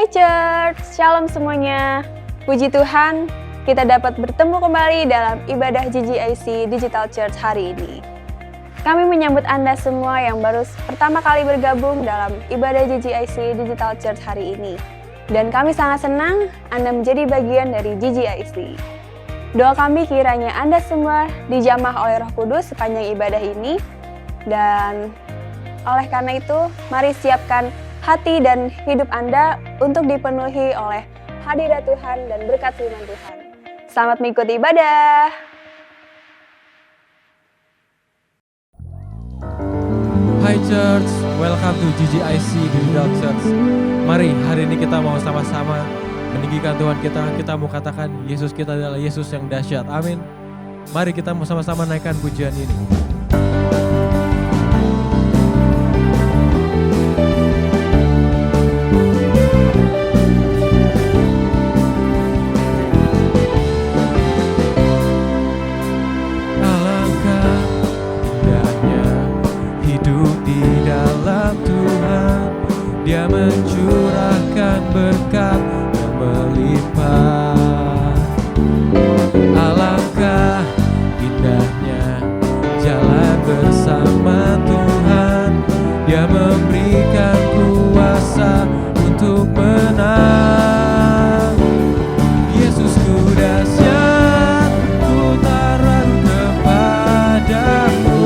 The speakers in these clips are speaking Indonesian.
Hai Church, Shalom semuanya. Puji Tuhan, kita dapat bertemu kembali dalam ibadah GGIC Digital Church hari ini. Kami menyambut Anda semua yang baru pertama kali bergabung dalam ibadah GGIC Digital Church hari ini. Dan kami sangat senang Anda menjadi bagian dari GGIC. Doa kami kiranya Anda semua dijamah oleh Roh Kudus sepanjang ibadah ini. Dan oleh karena itu, mari siapkan hati dan hidup Anda untuk dipenuhi oleh hadirat Tuhan dan berkat firman Tuhan. Selamat mengikuti ibadah. Hai Church, welcome to GGIC Digital Church. Mari hari ini kita mau sama-sama meninggikan Tuhan kita mau katakan Yesus kita adalah Yesus yang dahsyat. Amin. Mari kita mau sama-sama naikkan pujian ini. Dia mencurahkan berkat yang melimpah. Alangkah indahnya jalan bersama Tuhan. Dia memberikan kuasa untuk menang. Yesusku dahsyat, ku tak ragu kepadamu.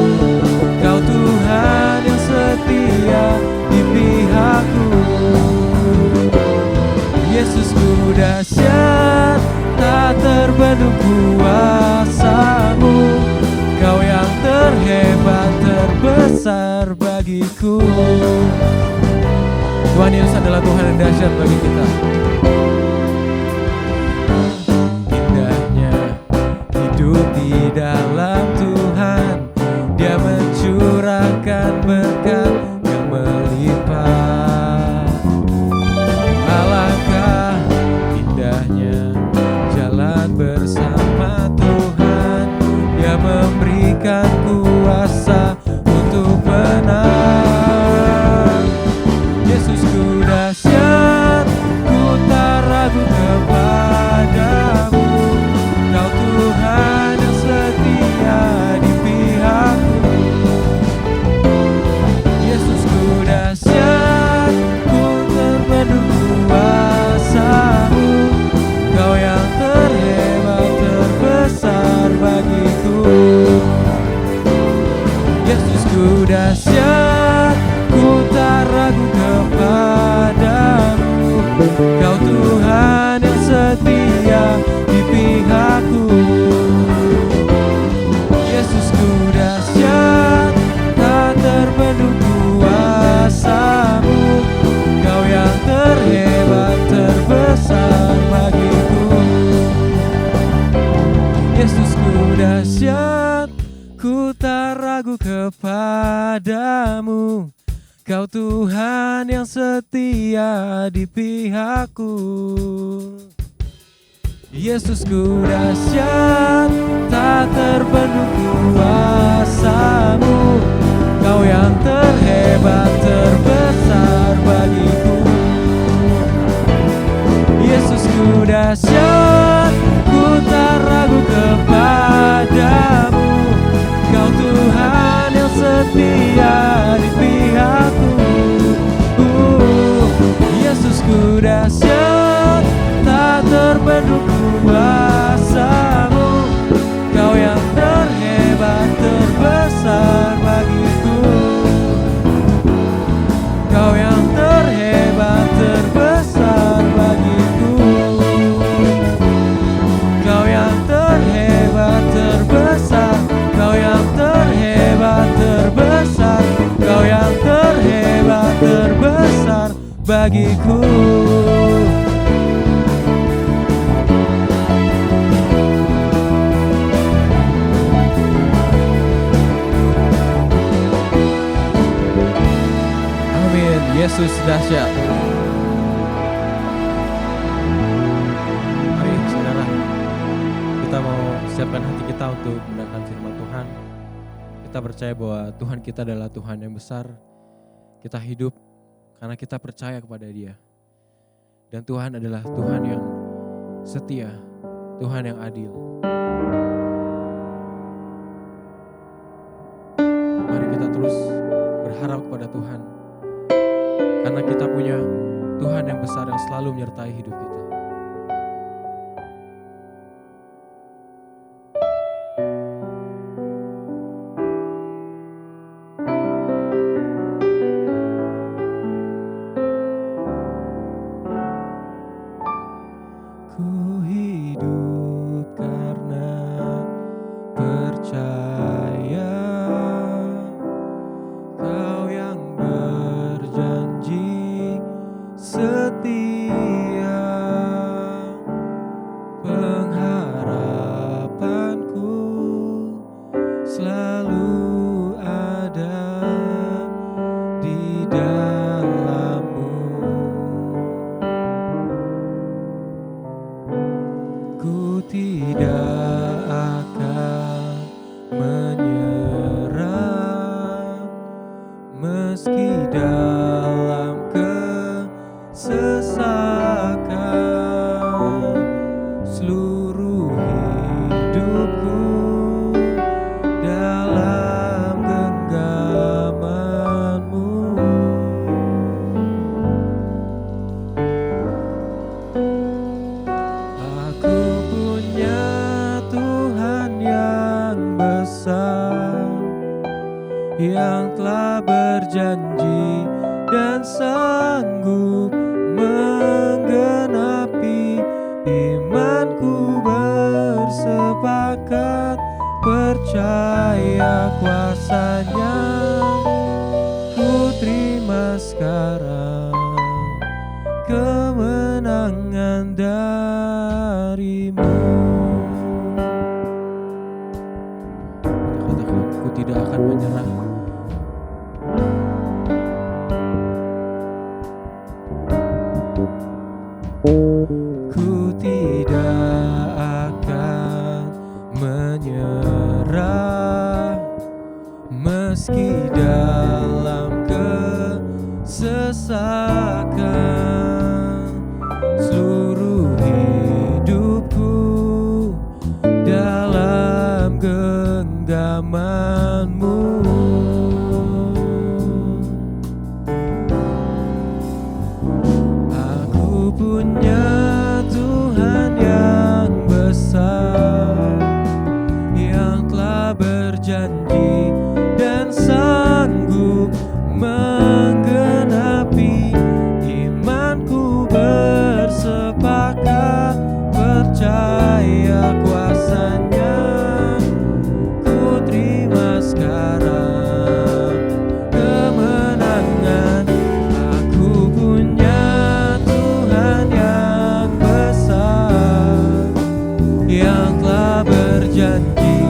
Kau Tuhan yang setia di pihakku. Yesusku dahsyat, tak terbendung kuasa-Mu. Kau yang terhebat, terbesar bagiku. Tuhan Yesus adalah Tuhan yang dahsyat bagi kita. Indahnya hidup di dalam Tuhan. Dia mencurahkan berkat yang melimpah. Alangkah indahnya jalan bersama Tuhan. Dia memberikan kuasa untuk menang. Yesusku dahsyat, ku tak ragu kepadamu. Kau Tuhan yang setia di pihakku. Yesusku dahsyat, ku terbendung kuasa-Mu. Kau yang terhebat, terbesar bagiku. Yesusku dahsyat, ku tak ragu kepadamu. Kau Tuhan yang setia di pihakku. Yesusku dahsyat, tak terbendung kuasa-Mu. Kau yang terhebat, terbesar bagiku. Yesusku dahsyat, ku tak ragu kepadamu. Kau Tuhan yang setia di pihakku. Yesusku dahsyat, tak terbendung kuasa-Mu. Kau yang terhebat, terbesar bagiku. Yesusku dahsyat, ku tak ragu kepadamu. Kau Tuhan yang setia di pihakku. Yesusku dahsyat, tak terbendung kuasa-Mu. Kau yang terhebat, terbesar bagiku. Kau yang terhebat, terbesar bagiku. Kau yang terhebat, terbesar. Kau yang terhebat, terbesar. Kau yang terhebat, terbesar bagiku. Amin. Yesus dahsyat. Mari saudara, kita mau siapkan hati kita untuk mendengarkan firman Tuhan. Kita percaya bahwa Tuhan kita adalah Tuhan yang besar. Kita hidup karena kita percaya kepada Dia. Dan Tuhan adalah Tuhan yang setia, Tuhan yang adil. Mari kita terus berharap kepada Tuhan, karena kita punya Tuhan yang besar yang selalu menyertai hidup kita. Ku hidup karena percaya Kau yang berjanji setia. Pengharapanku selalu ada di dalam-Mu. Ku tidak akan menyerah meski dalam kesesakan. Seluruh hidupku dalam genggaman-Mu. Aku punya Tuhan yang besar, yang telah berjanji dan sanggup menggenapi. Imanku bersepakat percaya kuasa-Nya. Ku terima sekarang kemenangan dari-Mu. Katakan, ku tidak akan menyerah. Ku tidak akan menyerah meski dalam kesesakan. Seluruh hidupku dalam genggaman-Mu. Aku punya Tuhan yang besar, yang telah berjanji dan sanggup menggenapi. Imanku bersepakat percaya kuasa-Nya. Ku terima sekarang kemenangan. Aku punya Tuhan yang besar, yang telah berjanji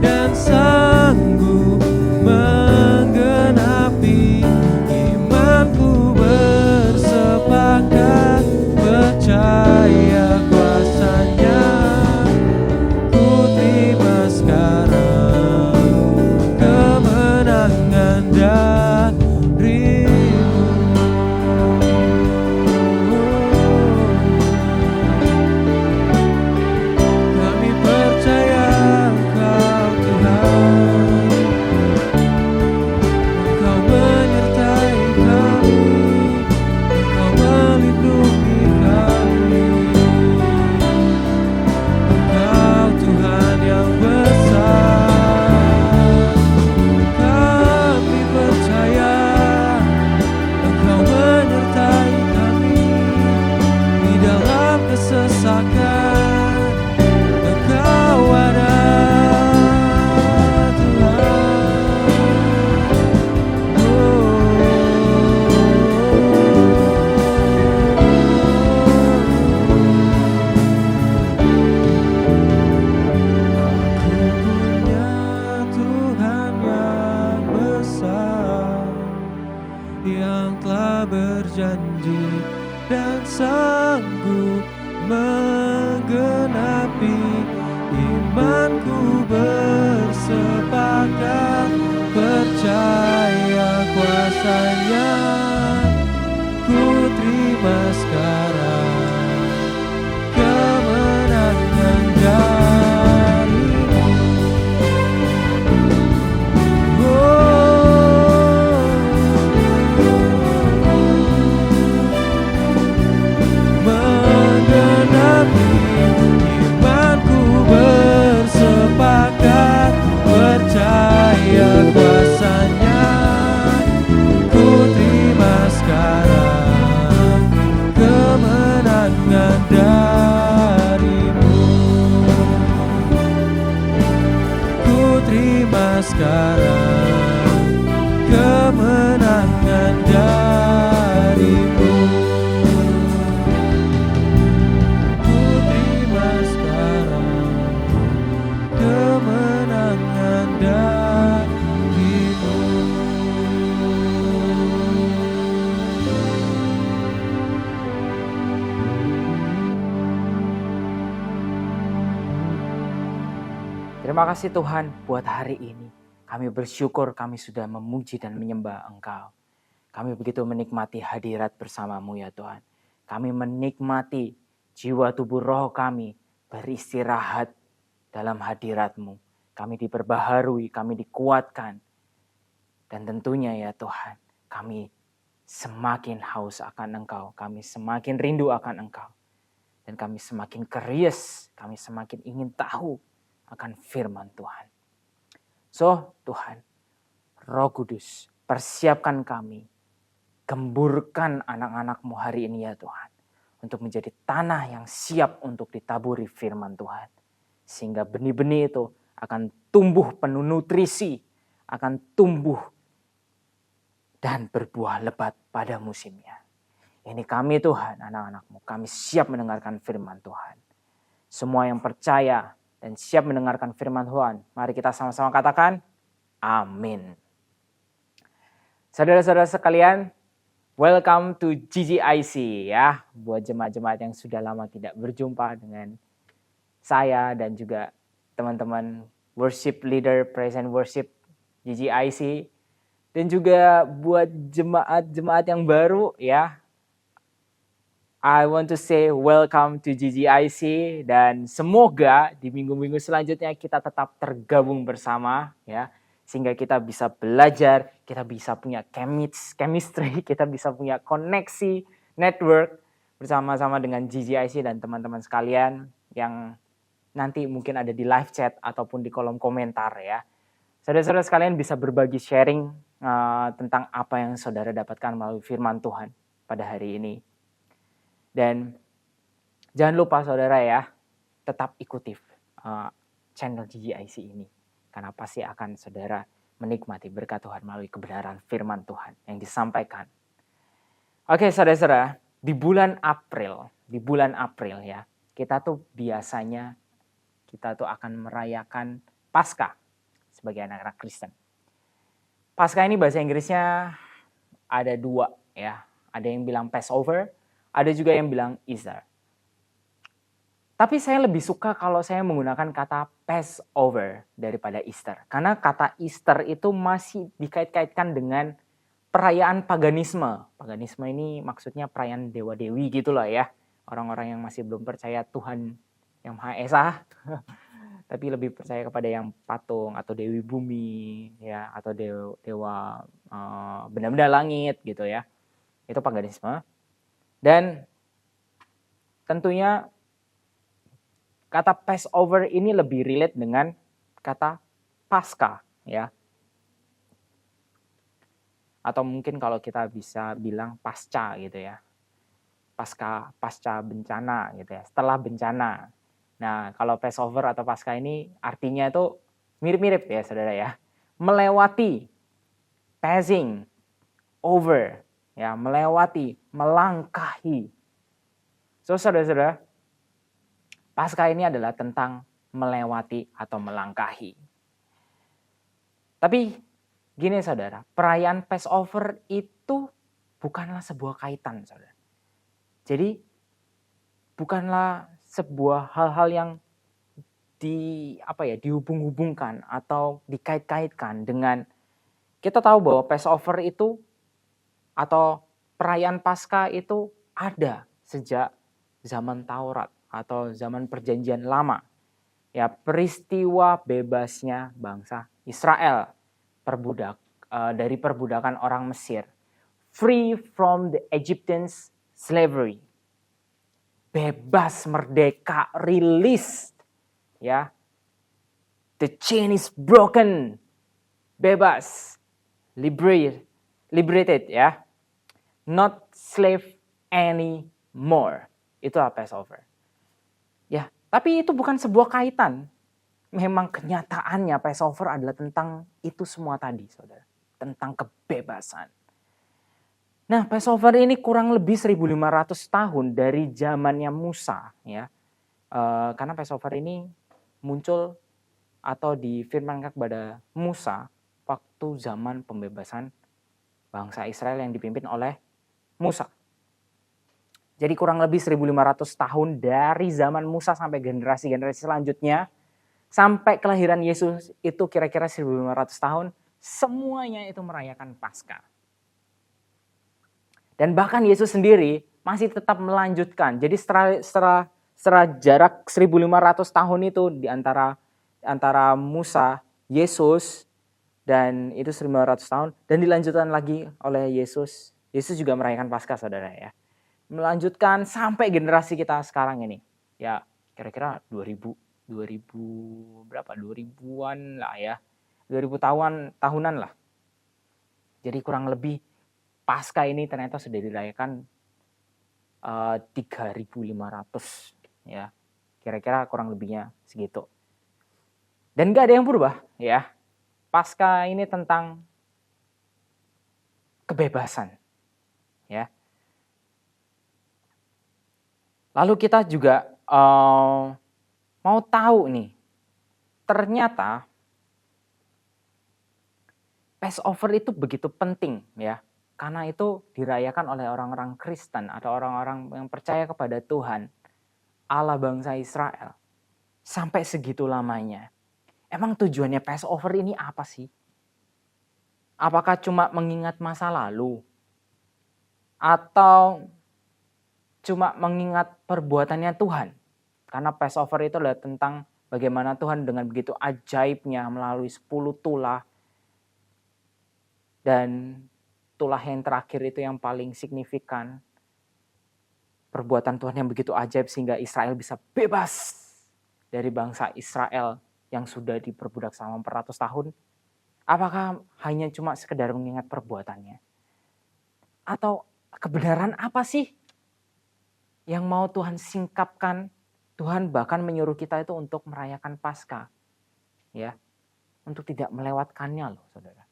dan sanggup menggenapi. Imanku bersepakat percaya kuasa-Nya. Ku terima sekarang kemenangan dari-Mu. Kami percaya Engkau Tuhan, Engkau menyertai kami, Engkau melindungi kami. Engkau Tuhan yang besar, kami percaya Engkau menyertai kami di dalam kesesakan. Engkau ada Tuhan yang besar, yang telah berjanji dan sanggup menggenapi. Imanku bersepakat percaya kuasa-Nya. Ku terima sekarang Terima kasih Tuhan buat hari ini. Kami bersyukur kami sudah memuji dan menyembah Engkau. Kami begitu menikmati hadirat bersama-Mu ya Tuhan. Kami menikmati jiwa tubuh roh kami beristirahat dalam hadirat-Mu. Kami diperbaharui, kami dikuatkan. Dan tentunya ya Tuhan, kami semakin haus akan Engkau. Kami semakin rindu akan Engkau. Dan kami semakin curious, kami semakin ingin tahu akan firman Tuhan. So Tuhan, Roh Kudus, persiapkan kami, gemburkan anak-anak-Mu hari ini ya Tuhan, untuk menjadi tanah yang siap untuk ditaburi firman Tuhan. Sehingga benih-benih itu akan tumbuh penuh nutrisi, akan tumbuh dan berbuah lebat pada musimnya. Ini kami Tuhan, anak-anak-Mu, kami siap mendengarkan firman Tuhan. Semua yang percaya dan siap mendengarkan firman Tuhan, mari kita sama-sama katakan, amin. Saudara-saudara sekalian, welcome to GGIC ya. Buat jemaat-jemaat yang sudah lama tidak berjumpa dengan saya dan juga teman-teman worship leader, praise and worship GGIC. Dan juga buat jemaat-jemaat yang baru ya, I want to say welcome to GGIC dan semoga di minggu-minggu selanjutnya kita tetap tergabung bersama ya, sehingga kita bisa belajar, kita bisa punya chemistry, kita bisa punya koneksi, network bersama-sama dengan GGIC dan teman-teman sekalian yang nanti mungkin ada di live chat ataupun di kolom komentar ya. Saudara-saudara sekalian bisa berbagi sharing tentang apa yang saudara dapatkan melalui firman Tuhan pada hari ini. Dan jangan lupa saudara ya, tetap ikuti channel GGIC ini. Karena pasti akan saudara menikmati berkat Tuhan melalui kebenaran firman Tuhan yang disampaikan. Oke saudara-saudara, di bulan April ya, kita tuh biasanya akan merayakan Paskah sebagai anak-anak Kristen. Paskah ini bahasa Inggrisnya ada dua ya, ada yang bilang Passover, ada juga yang bilang Easter. Tapi saya lebih suka kalau saya menggunakan kata Passover daripada Easter. Karena kata Easter itu masih dikait-kaitkan dengan perayaan paganisme. Paganisme ini maksudnya perayaan dewa-dewi gitu lah ya. Orang-orang yang masih belum percaya Tuhan yang Maha Esa. Tapi lebih percaya kepada yang patung atau dewi bumi ya, atau dewa benda-benda langit gitu ya. Itu paganisme. Dan tentunya kata Passover ini lebih relate dengan kata Paskah ya. Atau mungkin kalau kita bisa bilang pasca gitu ya. Pasca bencana gitu ya, setelah bencana. Nah, kalau Passover atau Paskah ini artinya itu mirip-mirip ya saudara ya. Melewati, passing, over. Ya, melewati, melangkahi. So, saudara-saudara, Paskah ini adalah tentang melewati atau melangkahi. Tapi gini saudara, perayaan Passover itu bukanlah sebuah kaitan saudara. Jadi bukanlah sebuah hal-hal yang dihubung-hubungkan atau dikait-kaitkan dengan, kita tahu bahwa Passover itu atau perayaan Paskah itu ada sejak zaman Taurat atau zaman Perjanjian Lama. Ya, peristiwa bebasnya bangsa Israel dari perbudakan orang Mesir. Free from the Egyptian slavery. Bebas, merdeka, released. Ya. The chain is broken. Bebas. Liberated ya. Not slave anymore. Itulah Passover. Ya, tapi itu bukan sebuah kaitan. Memang kenyataannya Passover adalah tentang itu semua tadi, saudara. Tentang kebebasan. Nah, Passover ini kurang lebih 1.500 tahun dari zamannya Musa, ya. Karena Passover ini muncul atau difirmankan kepada Musa waktu zaman pembebasan bangsa Israel yang dipimpin oleh Musa. Jadi kurang lebih 1.500 tahun dari zaman Musa sampai generasi-generasi selanjutnya, sampai kelahiran Yesus itu kira-kira 1500 tahun, semuanya itu merayakan Paskah. Dan bahkan Yesus sendiri masih tetap melanjutkan. Jadi setelah jarak 1500 tahun itu di antara Musa, Yesus, dan itu 1500 tahun, dan dilanjutkan lagi oleh Yesus. Yesus juga merayakan Paskah, saudara ya. Melanjutkan sampai generasi kita sekarang ini. Ya, kira-kira 2000 berapa? 2000-an lah ya. 2000 tahunan lah. Jadi kurang lebih Paskah ini ternyata sudah dirayakan 3500 ya. Kira-kira kurang lebihnya segitu. Dan gak ada yang berubah ya. Paskah ini tentang kebebasan ya. Lalu kita juga mau tahu nih, ternyata Passover itu begitu penting ya, karena itu dirayakan oleh orang-orang Kristen atau orang-orang yang percaya kepada Tuhan, Allah bangsa Israel, sampai segitu lamanya. Emang tujuannya Passover ini apa sih? Apakah cuma mengingat masa lalu? Atau cuma mengingat perbuatannya Tuhan? Karena Passover itu adalah tentang bagaimana Tuhan dengan begitu ajaibnya melalui 10 tulah. Dan tulah yang terakhir itu yang paling signifikan. Perbuatan Tuhan yang begitu ajaib sehingga Israel bisa bebas dari bangsa Israel yang sudah diperbudak selama 400 tahun. Apakah hanya cuma sekedar mengingat perbuatannya? Atau kebenaran apa sih yang mau Tuhan singkapkan? Tuhan bahkan menyuruh kita itu untuk merayakan Paskah. Ya, untuk tidak melewatkannya loh, saudara.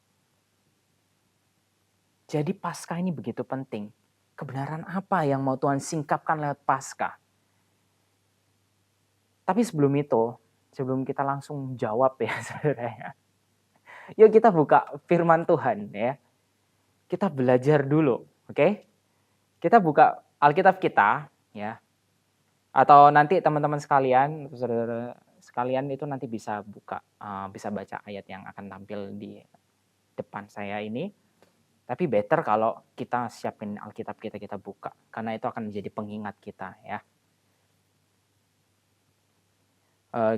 Jadi Paskah ini begitu penting. Kebenaran apa yang mau Tuhan singkapkan lewat Paskah? Tapi sebelum itu, sebelum kita langsung jawab ya, saudara ya. Yuk kita buka firman Tuhan ya. Kita belajar dulu, oke? Kita buka Alkitab kita ya. Atau nanti teman-teman sekalian, saudara sekalian itu nanti bisa buka, bisa baca ayat yang akan tampil di depan saya ini. Tapi better kalau kita siapin Alkitab kita buka, karena itu akan menjadi pengingat kita ya.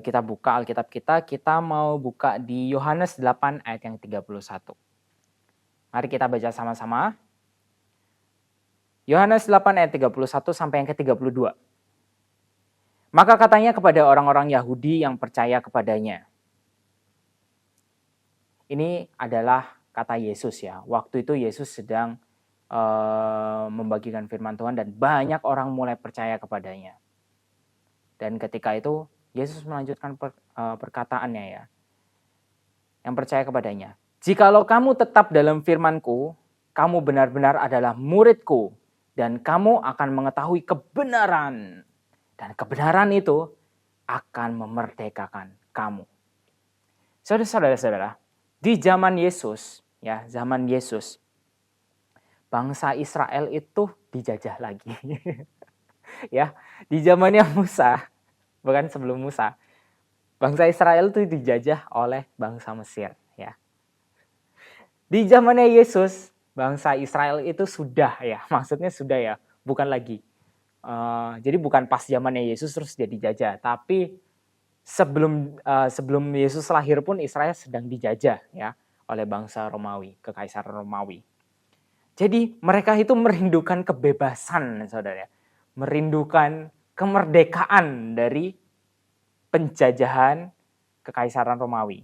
Kita buka Alkitab kita mau buka di Yohanes 8 ayat yang 31. Mari kita baca sama-sama. Yohanes 8 ayat 31 sampai yang ke-32. Maka katanya kepada orang-orang Yahudi yang percaya kepadanya. Ini adalah kata Yesus ya. Waktu itu Yesus sedang membagikan firman Tuhan dan banyak orang mulai percaya kepadanya. Dan ketika itu Yesus melanjutkan perkataannya ya. Yang percaya kepadanya. Jikalau kamu tetap dalam firman-Ku, kamu benar-benar adalah murid-Ku dan kamu akan mengetahui kebenaran. Dan kebenaran itu akan memerdekakan kamu. Saudara-saudara, di zaman Yesus, ya, zaman Yesus, bangsa Israel itu dijajah lagi. Ya, di zamannya Musa, bukan sebelum Musa, bangsa Israel itu dijajah oleh bangsa Mesir, ya. Di zamannya Yesus, bangsa Israel itu sudah ya, maksudnya sudah ya, bukan lagi. Jadi bukan pas zamannya Yesus terus jadi dijajah, tapi sebelum Yesus lahir pun Israel sedang dijajah ya oleh bangsa Romawi, kekaisaran Romawi. Jadi mereka itu merindukan kebebasan, saudara, merindukan kemerdekaan dari penjajahan kekaisaran Romawi.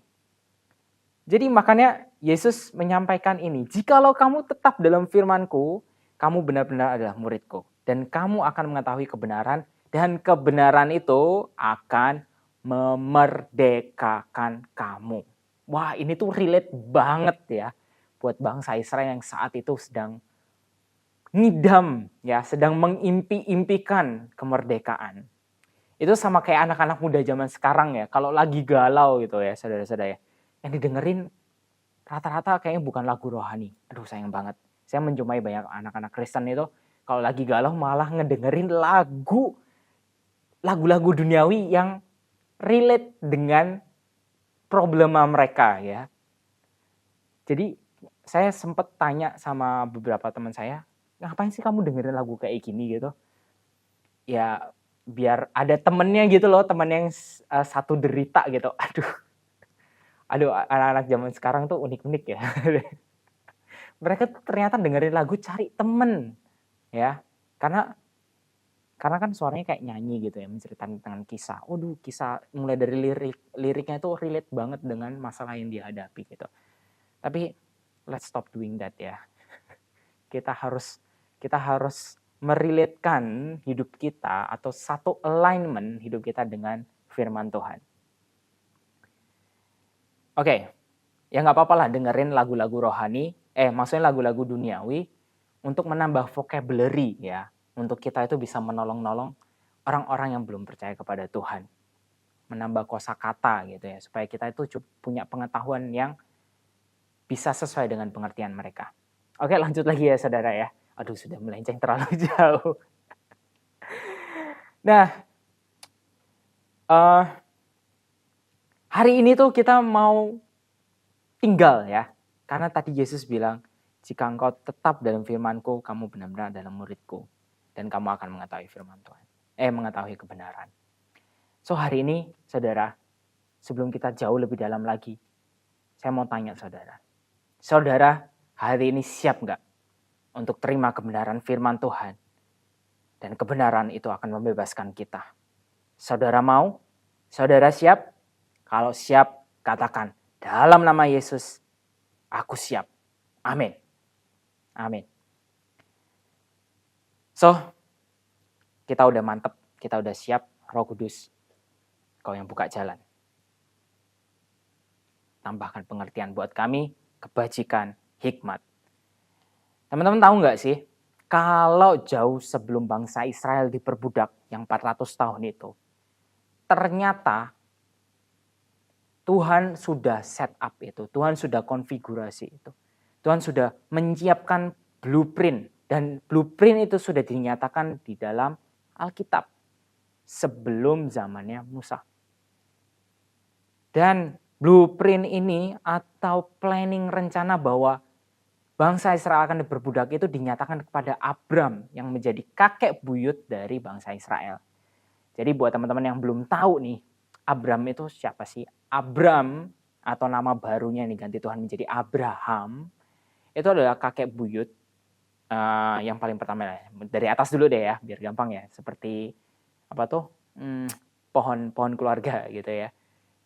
Jadi makanya Yesus menyampaikan ini, jikalau kamu tetap dalam firman-Ku, kamu benar-benar adalah murid-Ku. Dan kamu akan mengetahui kebenaran, dan kebenaran itu akan memerdekakan kamu. Wah, ini tuh relate banget ya buat bangsa Israel yang saat itu sedang ngidam, ya, sedang mengimpi-impikan kemerdekaan. Itu sama kayak anak-anak muda zaman sekarang ya, kalau lagi galau gitu ya, saudara-saudara ya, yang didengerin rata-rata kayaknya bukan lagu rohani. Aduh, sayang banget. Saya menjumpai banyak anak-anak Kristen itu kalau lagi galau malah ngedengerin lagu-lagu duniawi yang relate dengan problema mereka ya. Jadi saya sempat tanya sama beberapa teman saya, ngapain sih kamu dengerin lagu kayak gini gitu? Ya biar ada temennya gitu loh, temen yang satu derita gitu. Aduh anak-anak zaman sekarang tuh unik-unik ya. Mereka ternyata dengerin lagu cari temen ya, karena kan suaranya kayak nyanyi gitu ya, menceritakan tentang kisah. Waduh, kisah mulai dari liriknya itu relate banget dengan masalah yang dihadapi gitu. Tapi let's stop doing that ya. Kita harus merelatekan hidup kita atau satu alignment hidup kita dengan firman Tuhan. Oke, ya nggak apa-apa lah dengerin lagu-lagu rohani, maksudnya lagu-lagu duniawi untuk menambah vocabulary ya, untuk kita itu bisa menolong-nolong orang-orang yang belum percaya kepada Tuhan, menambah kosakata gitu ya, supaya kita itu punya pengetahuan yang bisa sesuai dengan pengertian mereka. Oke, lanjut lagi ya saudara ya. Aduh, sudah melenceng terlalu jauh. Nah, hari ini tuh kita mau tinggal ya. Karena tadi Yesus bilang, jika engkau tetap dalam firman-Ku, kamu benar-benar dalam murid-Ku. Dan kamu akan mengetahui firman Tuhan. Mengetahui kebenaran. So hari ini, saudara, sebelum kita jauh lebih dalam lagi, saya mau tanya saudara. Saudara, hari ini siap nggak untuk terima kebenaran firman Tuhan? Dan kebenaran itu akan membebaskan kita. Saudara mau? Saudara siap? Kalau siap, katakan, dalam nama Yesus, aku siap. Amin. Amin. So, kita udah mantep, kita udah siap, Roh Kudus, Kau yang buka jalan. Tambahkan pengertian buat kami, kebajikan, hikmat. Teman-teman tahu nggak sih, kalau jauh sebelum bangsa Israel diperbudak yang 400 tahun itu, ternyata Tuhan sudah set up itu, Tuhan sudah konfigurasi itu. Tuhan sudah menyiapkan blueprint, dan blueprint itu sudah dinyatakan di dalam Alkitab sebelum zamannya Musa. Dan blueprint ini atau planning rencana bahwa bangsa Israel akan diperbudak itu dinyatakan kepada Abram yang menjadi kakek buyut dari bangsa Israel. Jadi buat teman-teman yang belum tahu nih, Abram itu siapa sih? Abram atau nama barunya yang diganti Tuhan menjadi Abraham, itu adalah kakek buyut yang paling pertama. Dari atas dulu deh ya, biar gampang ya. Seperti apa tuh? Pohon keluarga gitu ya.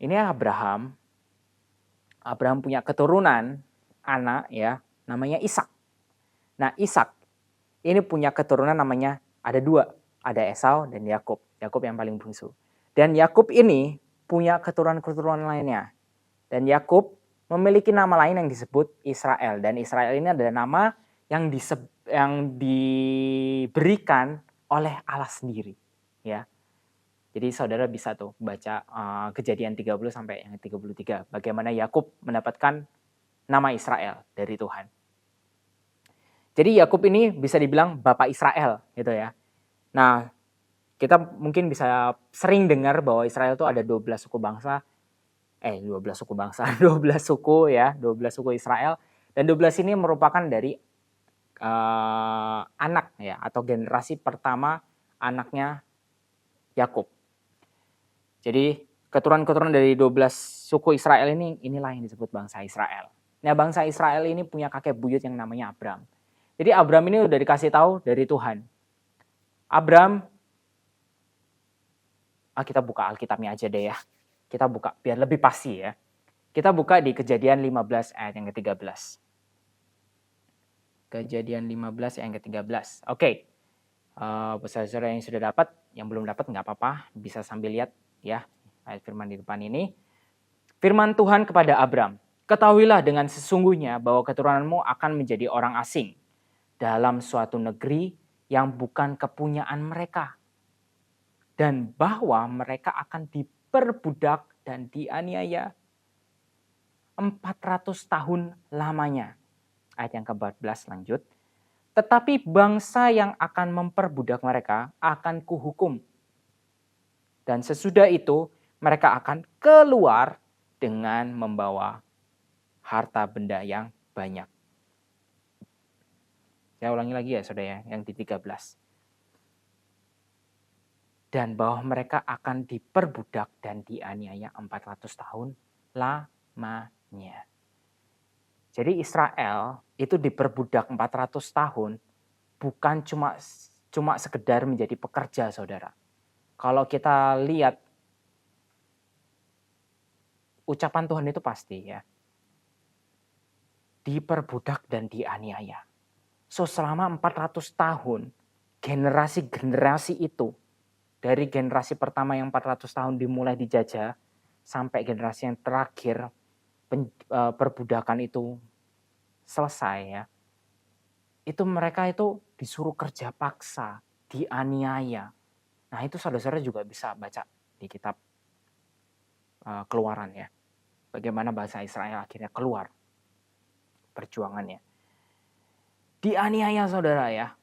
Ini Abraham. Abraham punya keturunan anak ya, namanya Ishak. Nah, Ishak ini punya keturunan namanya ada dua, ada Esau dan Yakub. Yakub yang paling bungsu. Dan Yakub ini punya keturunan-keturunan lainnya. Dan Yakub memiliki nama lain yang disebut Israel. Dan Israel ini adalah nama yang diberikan oleh Allah sendiri, ya. Jadi saudara bisa tuh baca Kejadian 30 sampai yang 33. Bagaimana Yakub mendapatkan nama Israel dari Tuhan. Jadi Yakub ini bisa dibilang Bapak Israel gitu ya. Nah, kita mungkin bisa sering dengar bahwa Israel itu ada 12 suku bangsa. 12 suku ya, 12 suku Israel. Dan 12 ini merupakan dari anak ya, atau generasi pertama anaknya Yakub. Jadi keturunan-keturunan dari 12 suku Israel inilah yang disebut bangsa Israel. Nah, bangsa Israel ini punya kakek buyut yang namanya Abram. Jadi Abram ini udah dikasih tahu dari Tuhan. Abram, kita buka Alkitabnya aja deh ya. Kita buka biar lebih pasti ya. Kita buka di Kejadian 15 ayat yang ke-13. Kejadian 15 ayat yang ke-13. Oke. Saudara yang sudah dapat, yang belum dapat nggak apa-apa, bisa sambil lihat ya ayat firman di depan ini. Firman Tuhan kepada Abram, ketahuilah dengan sesungguhnya bahwa keturunanmu akan menjadi orang asing dalam suatu negeri yang bukan kepunyaan mereka, dan bahwa mereka akan diperbudak dan dianiaya 400 tahun lamanya. Ayat yang ke-14 lanjut. Tetapi bangsa yang akan memperbudak mereka akan kuhukum. Dan sesudah itu mereka akan keluar dengan membawa harta benda yang banyak. Saya ulangi lagi ya saudara, yang di 13. Dan bahwa mereka akan diperbudak dan dianiaya 400 tahun lamanya. Jadi Israel itu diperbudak 400 tahun bukan cuma sekedar menjadi pekerja, saudara. Kalau kita lihat ucapan Tuhan itu pasti ya. Diperbudak dan dianiaya. So selama 400 tahun, generasi-generasi itu, dari generasi pertama yang 400 tahun dimulai dijajah, sampai generasi yang terakhir perbudakan itu selesai ya. Itu mereka itu disuruh kerja paksa, dianiaya. Nah itu saudara-saudara juga bisa baca di kitab Keluaran ya. Bagaimana bangsa Israel akhirnya keluar perjuangannya. Dianiaya saudara ya,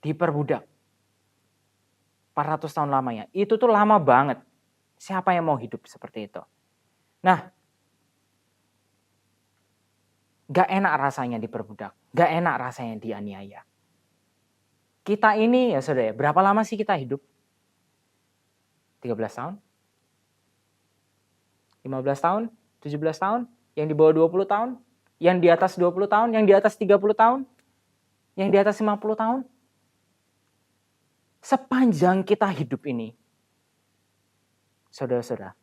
diperbudak 400 tahun lamanya. Itu tuh lama banget. Siapa yang mau hidup seperti itu? Nah, gak enak rasanya diperbudak, gak enak rasanya dianiaya. Kita ini ya saudara, berapa lama sih kita hidup? 13 tahun? 15 tahun? 17 tahun? Yang di bawah 20 tahun? Yang di atas 20 tahun? Yang di atas 30 tahun? Yang di atas 50 tahun? Sepanjang kita hidup ini, saudara-saudara,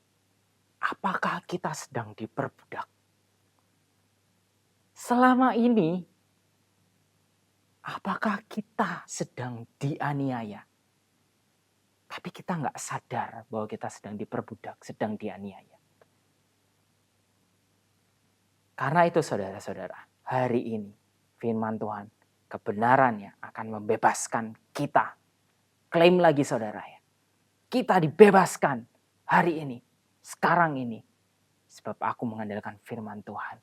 apakah kita sedang diperbudak? Selama ini, apakah kita sedang dianiaya? Tapi kita nggak sadar bahwa kita sedang diperbudak, sedang dianiaya. Karena itu saudara-saudara, hari ini firman Tuhan, kebenarannya akan membebaskan kita. Klaim lagi saudara ya. Kita dibebaskan hari ini, sekarang ini. Sebab aku mengandalkan firman Tuhan.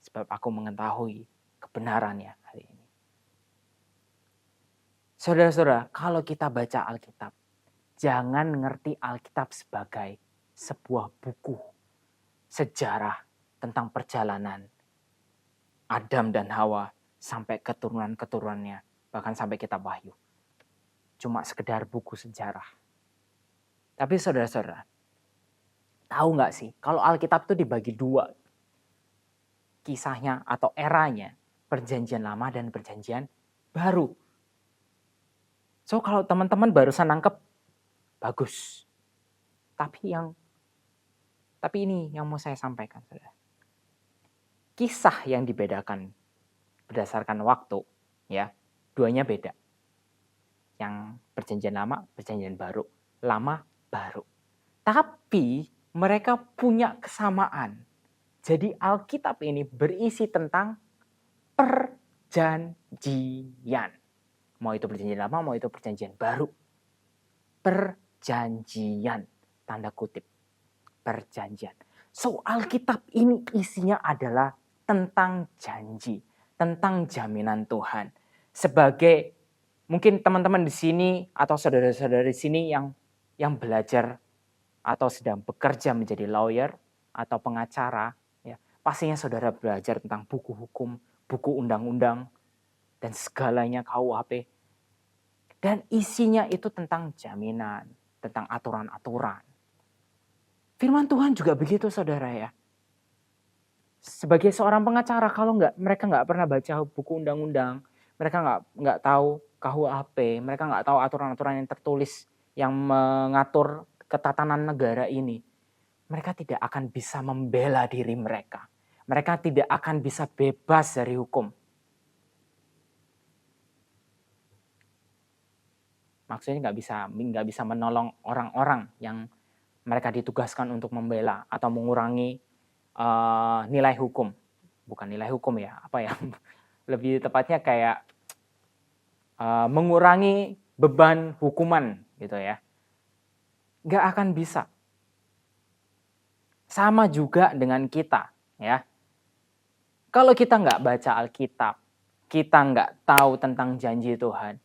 Sebab aku mengetahui kebenarannya hari ini. Saudara-saudara, kalau kita baca Alkitab, jangan ngerti Alkitab sebagai sebuah buku sejarah tentang perjalanan Adam dan Hawa sampai keturunan-keturunannya, bahkan sampai kitab Wahyu. Cuma sekedar buku sejarah. Tapi saudara-saudara, tahu nggak sih kalau Alkitab itu dibagi dua kisahnya atau eranya, perjanjian lama dan perjanjian baru. So kalau teman-teman barusan nangkep, bagus. Tapi ini yang mau saya sampaikan, saudara. Kisah yang dibedakan berdasarkan waktu, ya, duanya beda. Yang perjanjian lama, perjanjian baru, lama, baru. Tapi mereka punya kesamaan. Jadi Alkitab ini berisi tentang perjanjian. Mau itu perjanjian lama, mau itu perjanjian baru. Perjanjian, tanda kutip. Perjanjian. So Alkitab ini isinya adalah tentang janji, tentang jaminan Tuhan. Sebagai mungkin teman-teman di sini atau saudara-saudara di sini yang belajar atau sedang bekerja menjadi lawyer atau pengacara, ya, pastinya saudara belajar tentang buku hukum, buku undang-undang, dan segalanya KUHP. Dan isinya itu tentang jaminan, tentang aturan-aturan. Firman Tuhan juga begitu saudara ya. Sebagai seorang pengacara, kalau mereka nggak pernah baca buku undang-undang, mereka nggak tahu KUHP, mereka nggak tahu aturan-aturan yang tertulis yang mengatur ketatanan negara ini, mereka tidak akan bisa membela diri mereka. Mereka tidak akan bisa bebas dari hukum. Maksudnya nggak bisa menolong orang-orang yang mereka ditugaskan untuk membela atau mengurangi nilai hukum. Bukan nilai hukum ya, apa ya? Lebih tepatnya kayak mengurangi beban hukuman gitu ya. Nggak akan bisa. Sama juga dengan kita ya. Kalau kita nggak baca Alkitab, kita nggak tahu tentang janji Tuhan,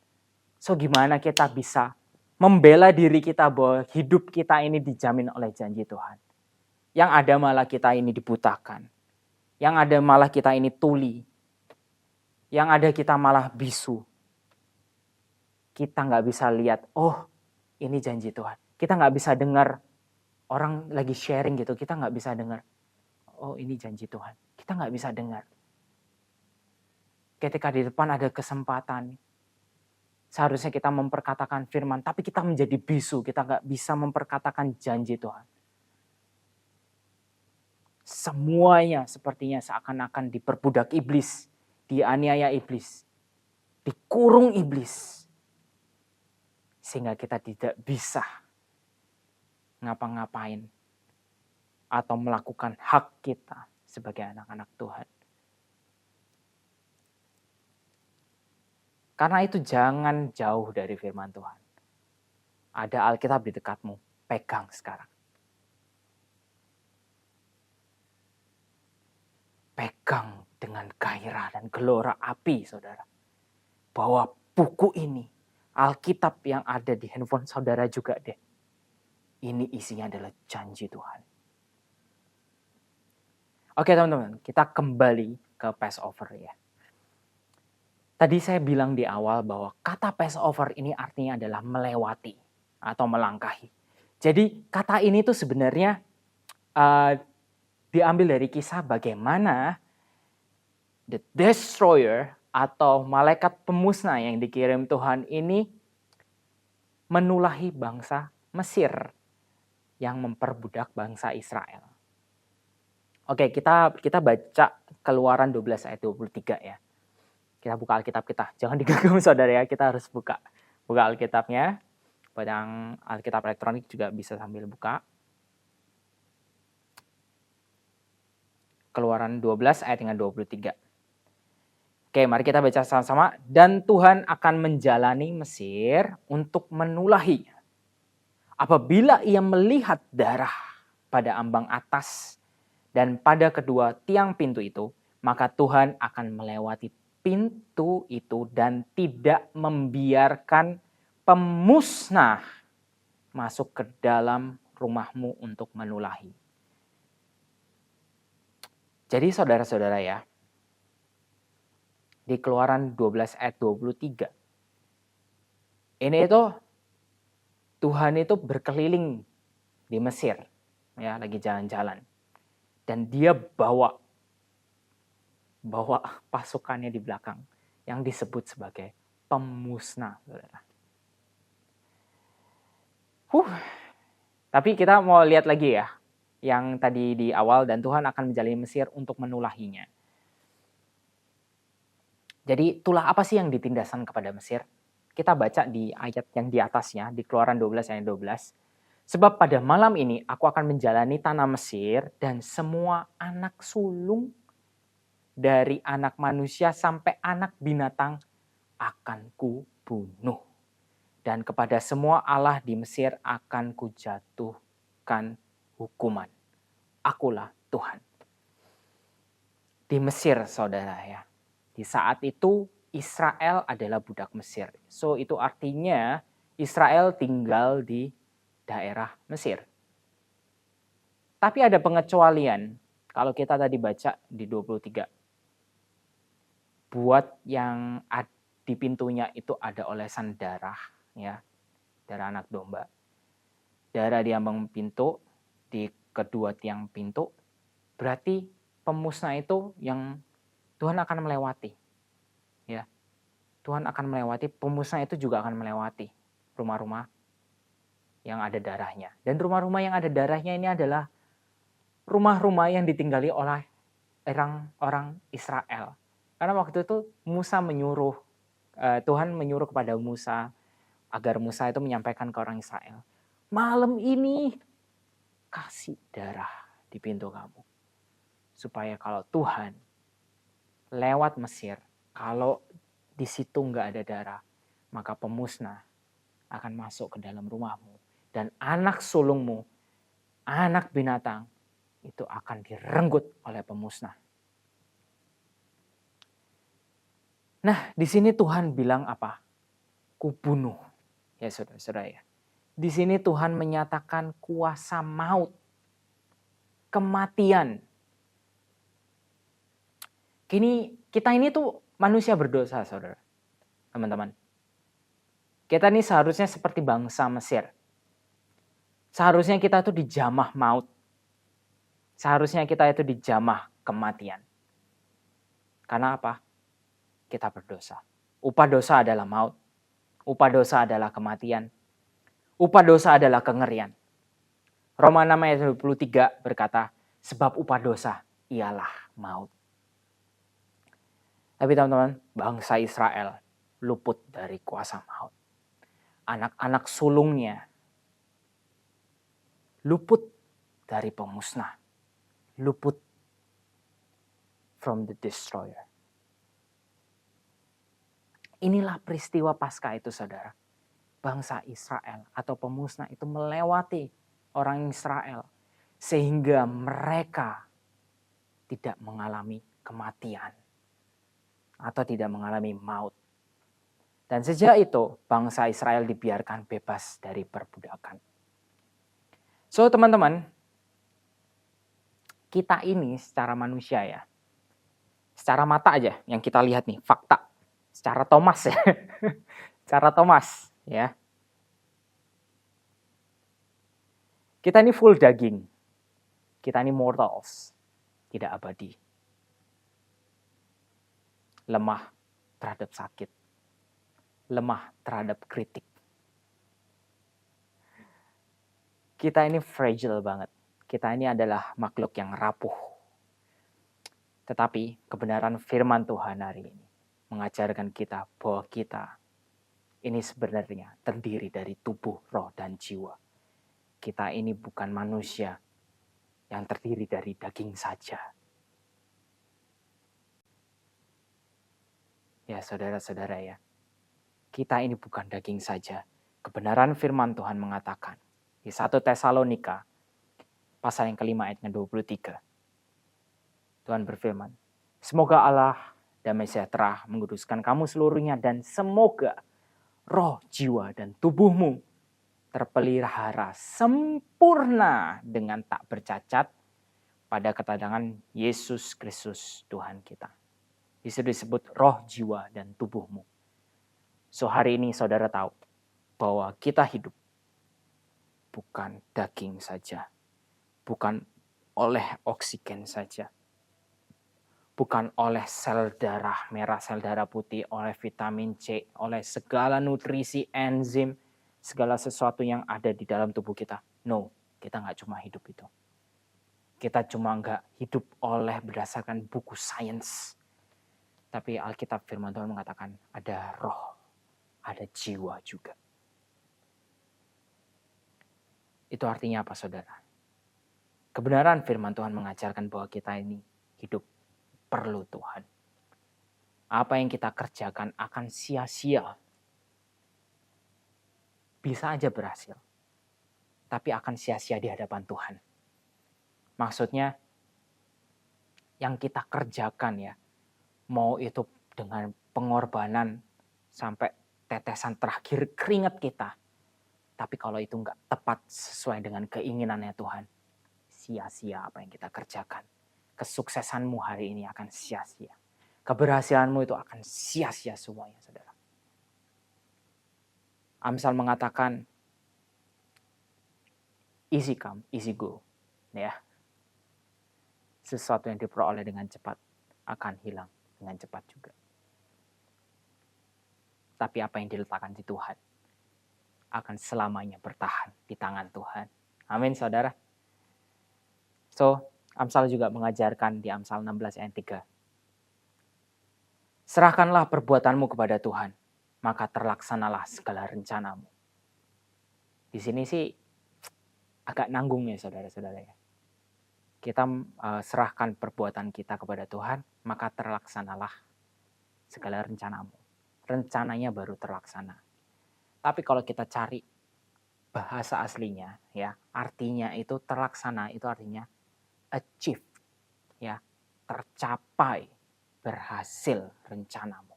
so gimana kita bisa membela diri kita bahwa hidup kita ini dijamin oleh janji Tuhan? Yang ada malah kita ini dibutakan. Yang ada malah kita ini tuli. Yang ada kita malah bisu. Kita nggak bisa lihat, oh ini janji Tuhan. Kita nggak bisa dengar orang lagi sharing gitu. Kita nggak bisa dengar, oh ini janji Tuhan. Kita nggak bisa dengar. Ketika di depan ada kesempatan, seharusnya kita memperkatakan firman, tapi kita menjadi bisu. Kita nggak bisa memperkatakan janji Tuhan. Semuanya sepertinya seakan-akan diperbudak iblis, dianiaya iblis, dikurung iblis. Sehingga kita tidak bisa ngapa-ngapain atau melakukan hak kita sebagai anak-anak Tuhan. Karena itu jangan jauh dari firman Tuhan. Ada Alkitab di dekatmu, pegang sekarang. Pegang dengan gairah dan gelora api, saudara. Bahwa buku ini, Alkitab yang ada di handphone saudara juga deh. Ini isinya adalah janji Tuhan. Oke teman-teman, kita kembali ke Passover ya. Tadi saya bilang di awal bahwa kata Passover ini artinya adalah melewati atau melangkahi. Jadi kata ini tuh sebenarnya diambil dari kisah bagaimana the destroyer atau malaikat pemusnah yang dikirim Tuhan ini menulahi bangsa Mesir yang memperbudak bangsa Israel. Oke, kita baca Keluaran 12 ayat 23 ya. Kita buka Alkitab kita. Jangan diganggu saudara ya, kita harus buka Alkitabnya. Buat yang Alkitab elektronik juga bisa sambil buka. Keluaran 12 ayat yang 23. Oke, mari kita baca sama-sama. Dan Tuhan akan menjalani Mesir untuk menulahinya. Apabila ia melihat darah pada ambang atas dan pada kedua tiang pintu itu, maka Tuhan akan melewati pintu itu dan tidak membiarkan pemusnah masuk ke dalam rumahmu untuk menulahi. Jadi saudara-saudara ya, di Keluaran 12 ayat 23. Ini itu Tuhan itu berkeliling di Mesir, ya lagi jalan-jalan. Dan dia bawa pasukannya di belakang yang disebut sebagai pemusnah, saudara. Tapi kita mau lihat lagi ya, yang tadi di awal, dan Tuhan akan menjalani Mesir untuk menulahinya. Jadi tulah apa sih yang ditindasan kepada Mesir? Kita baca di ayat yang di atasnya, di Keluaran 12 ayat 12. Sebab pada malam ini aku akan menjalani tanah Mesir dan semua anak sulung dari anak manusia sampai anak binatang akan kubunuh. Dan kepada semua Allah di Mesir akan kujatuhkan hukuman. Akulah Tuhan. Di Mesir saudara ya. Di saat itu Israel adalah budak Mesir. So itu artinya Israel tinggal di daerah Mesir. Tapi ada pengecualian. Kalau kita tadi baca di 23. Buat yang di pintunya itu ada olesan darah. Ya, darah anak domba. Darah di ambang pintu, di kedua tiang pintu. Berarti pemusnah itu yang Tuhan akan melewati. Ya. Tuhan akan melewati, pemusnah itu juga akan melewati rumah-rumah yang ada darahnya. Dan rumah-rumah yang ada darahnya ini adalah rumah-rumah yang ditinggali oleh orang Israel. Karena waktu itu Musa menyuruh, Tuhan menyuruh kepada Musa agar Musa itu menyampaikan ke orang Israel, malam ini kasih darah di pintu kamu. Supaya kalau Tuhan lewat Mesir, kalau di situ nggak ada darah, maka pemusnah akan masuk ke dalam rumahmu. Dan anak sulungmu, anak binatang, itu akan direnggut oleh pemusnah. Nah, di sini Tuhan bilang apa? Kubunuh. Ya saudara-saudara ya. Di sini Tuhan menyatakan kuasa maut kematian. Kita ini tuh manusia berdosa, saudara, teman-teman. Kita ini seharusnya seperti bangsa Mesir. Seharusnya kita tuh dijamah maut. Seharusnya kita itu dijamah kematian. Karena apa? Kita berdosa. Upah dosa adalah maut. Upah dosa adalah kematian. Upah dosa adalah kengerian. Roma 6 ayat 23 berkata, sebab upah dosa ialah maut. Tapi teman-teman, bangsa Israel luput dari kuasa maut. Anak-anak sulungnya luput dari pemusnah. Luput from the destroyer. Inilah peristiwa Paskah itu, saudara. Bangsa Israel atau pemusnah itu melewati orang Israel. Sehingga mereka tidak mengalami kematian. Atau tidak mengalami maut. Dan sejak itu bangsa Israel dibiarkan bebas dari perbudakan. So teman-teman, kita ini secara manusia ya, secara mata aja yang kita lihat nih, fakta. Secara Thomas ya, secara Thomas ya. Kita ini full daging, kita ini mortals, tidak abadi. Lemah terhadap sakit, lemah terhadap kritik. Kita ini fragile banget. Kita ini adalah makhluk yang rapuh. Tetapi kebenaran firman Tuhan hari ini mengajarkan kita bahwa kita ini sebenarnya terdiri dari tubuh, roh, dan jiwa. Kita ini bukan manusia yang terdiri dari daging saja. Ya saudara-saudara ya, kita ini bukan daging saja. Kebenaran firman Tuhan mengatakan di 1 Tesalonika pasal yang kelima ayat 23. Tuhan berfirman, semoga Allah damai sejahtera menguduskan kamu seluruhnya dan semoga roh, jiwa, dan tubuhmu terpelihara sempurna dengan tak bercacat pada kedatangan Yesus Kristus Tuhan kita. Di situ disebut roh, jiwa, dan tubuhmu. So hari ini saudara tahu bahwa kita hidup bukan daging saja. Bukan oleh oksigen saja. Bukan oleh sel darah merah, sel darah putih, oleh vitamin C, oleh segala nutrisi, enzim, segala sesuatu yang ada di dalam tubuh kita. No, kita nggak cuma hidup itu. Kita cuma nggak hidup oleh berdasarkan buku sains. Tapi Alkitab firman Tuhan mengatakan ada roh, ada jiwa juga. Itu artinya apa saudara? Kebenaran firman Tuhan mengajarkan bahwa kita ini hidup perlu Tuhan. Apa yang kita kerjakan akan sia-sia. Bisa aja berhasil. Tapi akan sia-sia di hadapan Tuhan. Maksudnya yang kita kerjakan ya, mau itu dengan pengorbanan sampai tetesan terakhir keringat kita. Tapi kalau itu enggak tepat sesuai dengan keinginannya Tuhan, sia-sia apa yang kita kerjakan. Kesuksesanmu hari ini akan sia-sia. Keberhasilanmu itu akan sia-sia semuanya, saudara. Amsal mengatakan, easy come, easy go. Ya. Sesuatu yang diperoleh dengan cepat akan hilang dengan cepat juga. Tapi apa yang diletakkan di Tuhan akan selamanya bertahan di tangan Tuhan. Amin, saudara. So, Amsal juga mengajarkan di Amsal 16 ayat 3. Serahkanlah perbuatanmu kepada Tuhan, maka terlaksanalah segala rencanamu. Di sini sih agak nanggung ya saudara-saudara ya. Kita serahkan perbuatan kita kepada Tuhan, maka terlaksanalah segala rencanamu. Rencananya baru terlaksana. Tapi kalau kita cari bahasa aslinya ya, artinya itu terlaksana, itu artinya achieve, ya, tercapai, berhasil rencanamu.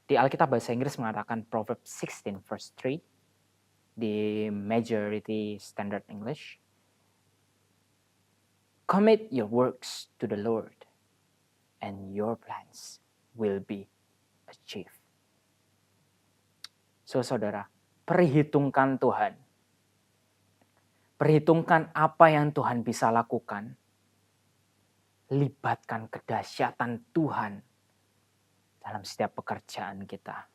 Di Alkitab bahasa Inggris mengatakan Proverbs 16 verse 3 di Majority Standard English. Commit your works to the Lord, and your plans will be achieved. So saudara, perhitungkan Tuhan. Perhitungkan apa yang Tuhan bisa lakukan. Libatkan kedahsyatan Tuhan dalam setiap pekerjaan kita.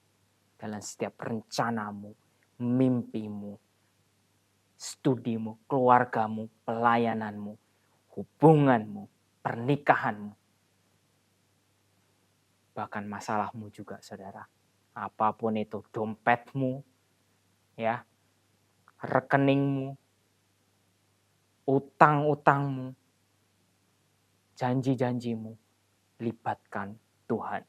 Dalam setiap rencanamu, mimpimu, studimu, keluargamu, pelayananmu, hubunganmu, pernikahanmu. Bahkan masalahmu juga, saudara. Apapun itu, dompetmu, ya, rekeningmu, utang-utangmu, janji-janjimu, libatkan Tuhan.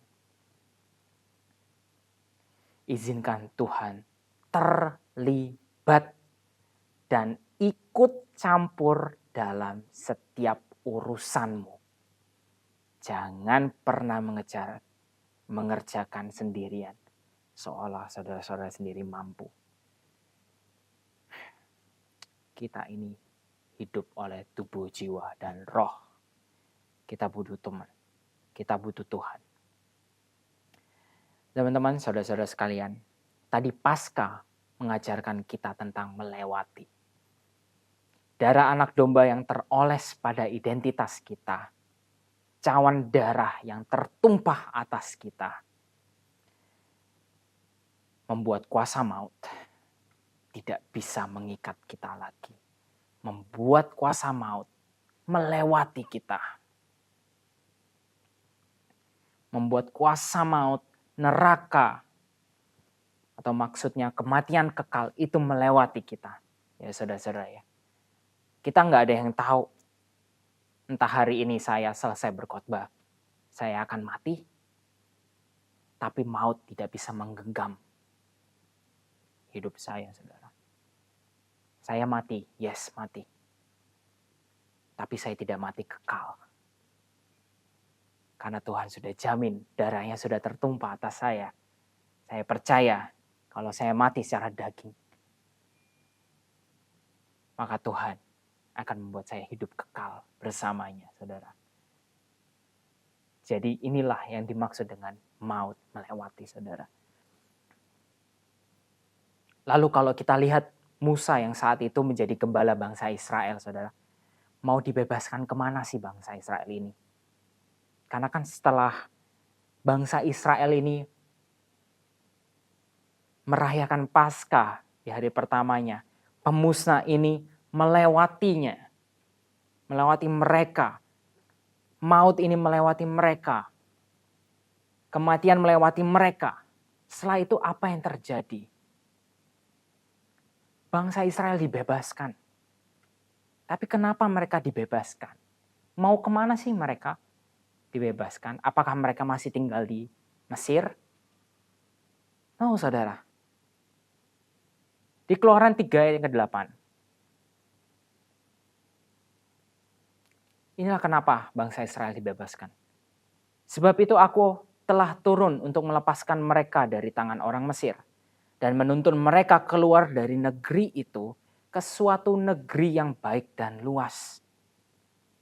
Izinkan Tuhan terlibat dan ikut campur dalam setiap urusanmu. Jangan pernah mengerjakan sendirian, seolah saudara-saudara sendiri mampu. Kita ini hidup oleh tubuh, jiwa, dan roh. Kita butuh teman, kita butuh Tuhan. Teman-teman, saudara-saudara sekalian, tadi Paskah mengajarkan kita tentang melewati. Darah anak domba yang teroles pada identitas kita, cawan darah yang tertumpah atas kita, membuat kuasa maut tidak bisa mengikat kita lagi. Membuat kuasa maut melewati kita. Membuat kuasa maut, neraka, atau maksudnya kematian kekal itu melewati kita. Ya saudara-saudara ya. Kita nggak ada yang tahu. Entah hari ini saya selesai berkhotbah, saya akan mati. Tapi maut tidak bisa menggenggam hidup saya, saudara. Saya mati, yes mati. Tapi saya tidak mati kekal. Karena Tuhan sudah jamin, darahnya sudah tertumpah atas saya. Saya percaya kalau saya mati secara daging, maka Tuhan akan membuat saya hidup kekal bersamanya, saudara. Jadi inilah yang dimaksud dengan maut melewati, saudara. Lalu kalau kita lihat Musa yang saat itu menjadi gembala bangsa Israel, saudara. Mau dibebaskan kemana sih bangsa Israel ini? Karena kan setelah bangsa Israel ini merayakan Paskah di hari pertamanya, pemusnah ini melewatinya. Melewati mereka. Maut ini melewati mereka. Kematian melewati mereka. Setelah itu apa yang terjadi? Bangsa Israel dibebaskan. Tapi kenapa mereka dibebaskan? Mau kemana sih mereka dibebaskan? Apakah mereka masih tinggal di Mesir? No, saudara. Di Keluaran 3 ayat ke-8. Inilah kenapa bangsa Israel dibebaskan. Sebab itu aku telah turun untuk melepaskan mereka dari tangan orang Mesir dan menuntun mereka keluar dari negeri itu ke suatu negeri yang baik dan luas.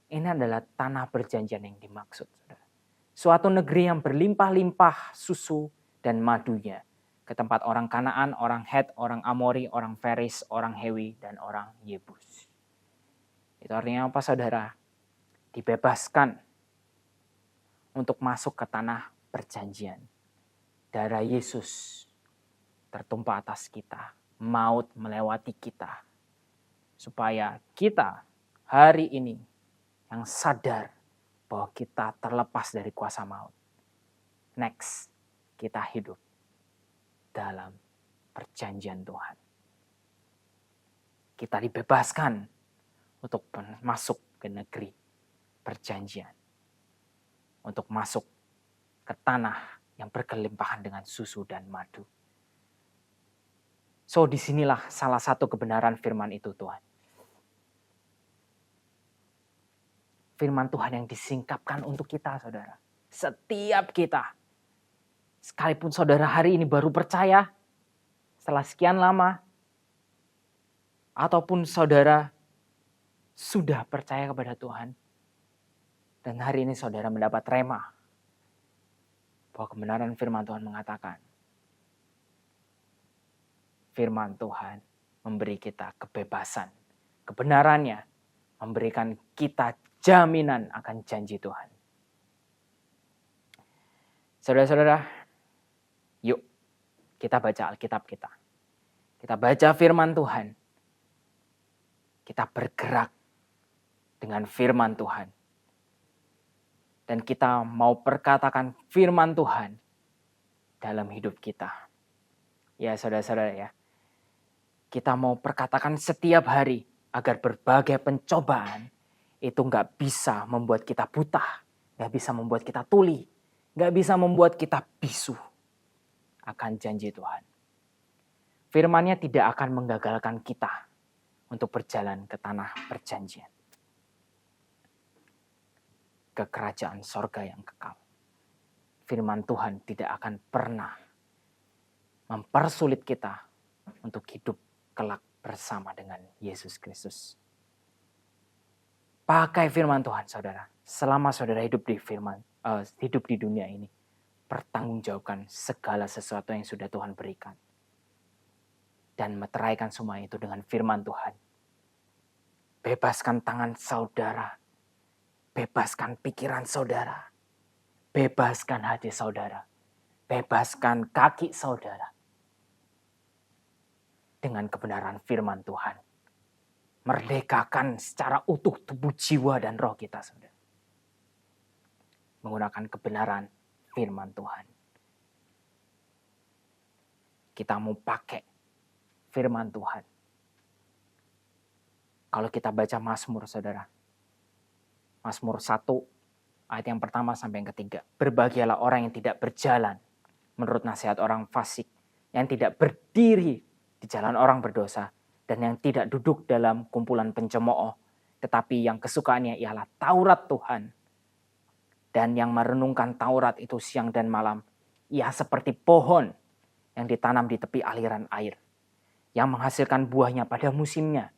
Ini adalah tanah perjanjian yang dimaksud, saudara. Suatu negeri yang berlimpah-limpah susu dan madunya. Ke tempat orang Kanaan, orang Het, orang Amori, orang Feris, orang Hewi, dan orang Yebus. Itu artinya apa, saudara? Dibebaskan untuk masuk ke tanah perjanjian. Darah Yesus tertumpah atas kita. Maut melewati kita. Supaya kita hari ini yang sadar bahwa kita terlepas dari kuasa maut. Next, kita hidup dalam perjanjian Tuhan. Kita dibebaskan untuk masuk ke negeri perjanjian. Untuk masuk ke tanah yang berkelimpahan dengan susu dan madu. So disinilah salah satu kebenaran firman itu, Tuhan. Firman Tuhan yang disingkapkan untuk kita, saudara. Setiap kita. Sekalipun saudara hari ini baru percaya setelah sekian lama. Ataupun saudara sudah percaya kepada Tuhan. Dan hari ini saudara mendapat rema bahwa kebenaran firman Tuhan mengatakan, firman Tuhan memberi kita kebebasan. Kebenarannya memberikan kita jaminan akan janji Tuhan. Saudara-saudara, yuk kita baca Alkitab kita. Kita baca firman Tuhan. Kita bergerak dengan firman Tuhan. Dan kita mau perkatakan firman Tuhan dalam hidup kita. Ya saudara-saudara ya. Kita mau perkatakan setiap hari agar berbagai pencobaan itu gak bisa membuat kita buta. Gak bisa membuat kita tuli. Gak bisa membuat kita bisu akan janji Tuhan. Firman-Nya tidak akan menggagalkan kita untuk berjalan ke tanah perjanjian. Ke kerajaan sorga yang kekal. Firman Tuhan tidak akan pernah mempersulit kita untuk hidup kelak bersama dengan Yesus Kristus. Pakai firman Tuhan saudara. Selama saudara hidup di dunia ini. Pertanggungjawabkan segala sesuatu yang sudah Tuhan berikan. Dan meteraikan semua itu dengan firman Tuhan. Bebaskan tangan saudara. Bebaskan pikiran saudara. Bebaskan hati saudara. Bebaskan kaki saudara. Dengan kebenaran firman Tuhan. Merdekakan secara utuh tubuh, jiwa, dan roh kita saudara. Menggunakan kebenaran firman Tuhan. Kita mau pakai firman Tuhan. Kalau kita baca Mazmur saudara. Mazmur 1 ayat yang pertama sampai yang ketiga. Berbahagialah orang yang tidak berjalan menurut nasihat orang fasik. Yang tidak berdiri di jalan orang berdosa. Dan yang tidak duduk dalam kumpulan pencemooh. Tetapi yang kesukaannya ialah Taurat Tuhan. Dan yang merenungkan Taurat itu siang dan malam. Ia seperti pohon yang ditanam di tepi aliran air. Yang menghasilkan buahnya pada musimnya.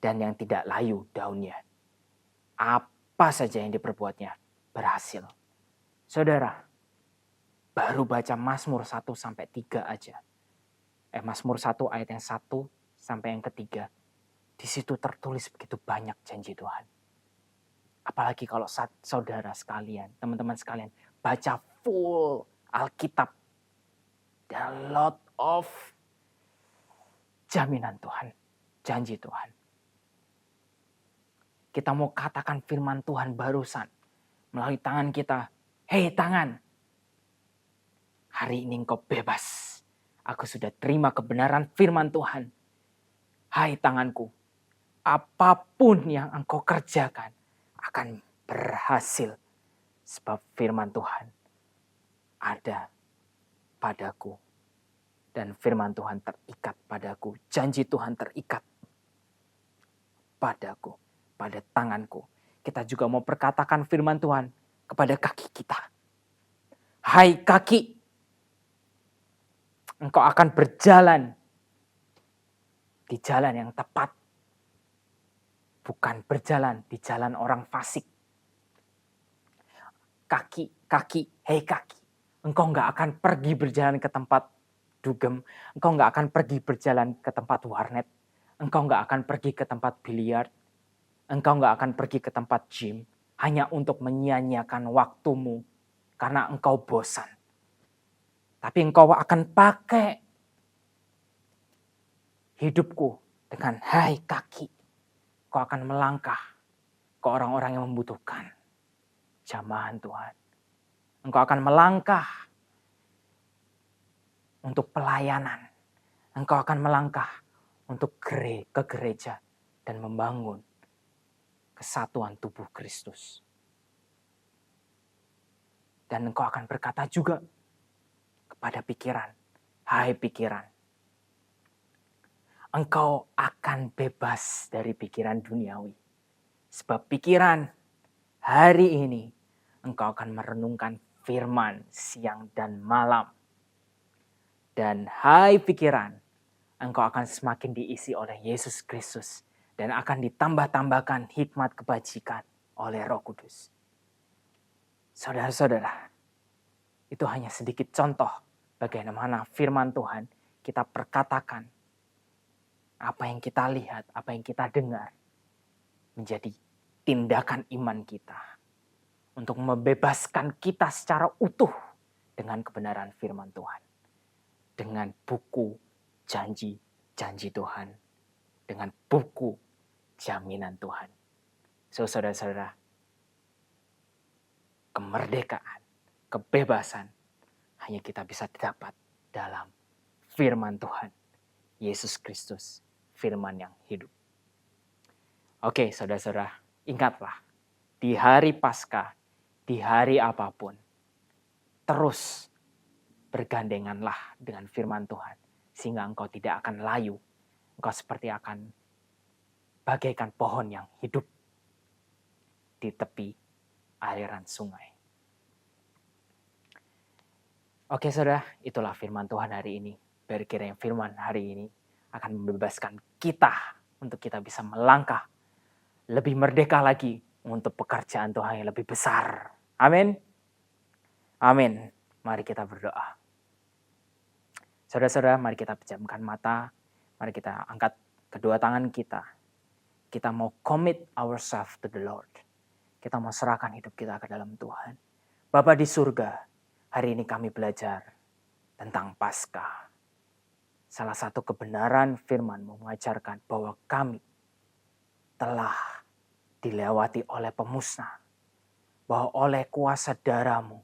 Dan yang tidak layu daunnya. Apa saja yang diperbuatnya berhasil. Saudara, baru baca Mazmur 1 sampai 3 aja. Mazmur 1 ayat yang 1 sampai yang ketiga. Di situ tertulis begitu banyak janji Tuhan. Apalagi kalau saudara sekalian, teman-teman sekalian, baca full Alkitab. There are a lot of jaminan Tuhan, janji Tuhan. Kita mau katakan firman Tuhan barusan melalui tangan kita. Hei tangan, hari ini engkau bebas. Aku sudah terima kebenaran firman Tuhan. Hai tanganku, apapun yang engkau kerjakan akan berhasil. Sebab firman Tuhan ada padaku. Dan firman Tuhan terikat padaku. Janji Tuhan terikat padaku. Pada tanganku. Kita juga mau perkatakan firman Tuhan kepada kaki kita. Hai kaki, engkau akan berjalan di jalan yang tepat. Bukan berjalan di jalan orang fasik. Kaki, hei kaki. Engkau gak akan pergi berjalan ke tempat dugem. Engkau gak akan pergi berjalan ke tempat warnet. Engkau gak akan pergi ke tempat biliar. Engkau gak akan pergi ke tempat gym hanya untuk menyia-nyiakan waktumu karena engkau bosan. Tapi engkau akan pakai hidupku dengan hai kaki. Kau akan melangkah ke orang-orang yang membutuhkan jamahan Tuhan. Engkau akan melangkah untuk pelayanan. Engkau akan melangkah untuk ke gereja dan membangun kesatuan tubuh Kristus. Dan engkau akan berkata juga kepada pikiran, hai pikiran, engkau akan bebas dari pikiran duniawi. Sebab pikiran hari ini engkau akan merenungkan firman siang dan malam. Dan hai pikiran, engkau akan semakin diisi oleh Yesus Kristus. Dan akan ditambah-tambahkan hikmat kebajikan oleh Roh Kudus. Saudara-saudara, itu hanya sedikit contoh bagaimana firman Tuhan kita perkatakan, apa yang kita lihat, apa yang kita dengar, menjadi tindakan iman kita untuk membebaskan kita secara utuh dengan kebenaran firman Tuhan. Dengan buku janji-janji Tuhan. Dengan buku jaminan Tuhan. Saudara-saudara, kemerdekaan, kebebasan hanya kita bisa dapat dalam firman Tuhan. Yesus Kristus, firman yang hidup. Oke, saudara-saudara, ingatlah, di hari Paskah, di hari apapun, terus bergandenganlah dengan firman Tuhan, sehingga engkau tidak akan layu. Engkau seperti akan bagaikan pohon yang hidup di tepi aliran sungai. Oke saudara, itulah firman Tuhan hari ini. Berkiranya firman hari ini akan membebaskan kita untuk kita bisa melangkah lebih merdeka lagi untuk pekerjaan Tuhan yang lebih besar. Amin. Amin. Mari kita berdoa. Saudara-saudara, mari kita pejamkan mata. Mari kita angkat kedua tangan kita. Kita mau commit ourselves to the Lord. Kita mau serahkan hidup kita ke dalam Tuhan. Bapa di surga, hari ini kami belajar tentang Paskah. Salah satu kebenaran firman-Mu mengajarkan bahwa kami telah dilewati oleh pemusnah. Bahwa oleh kuasa darah-Mu,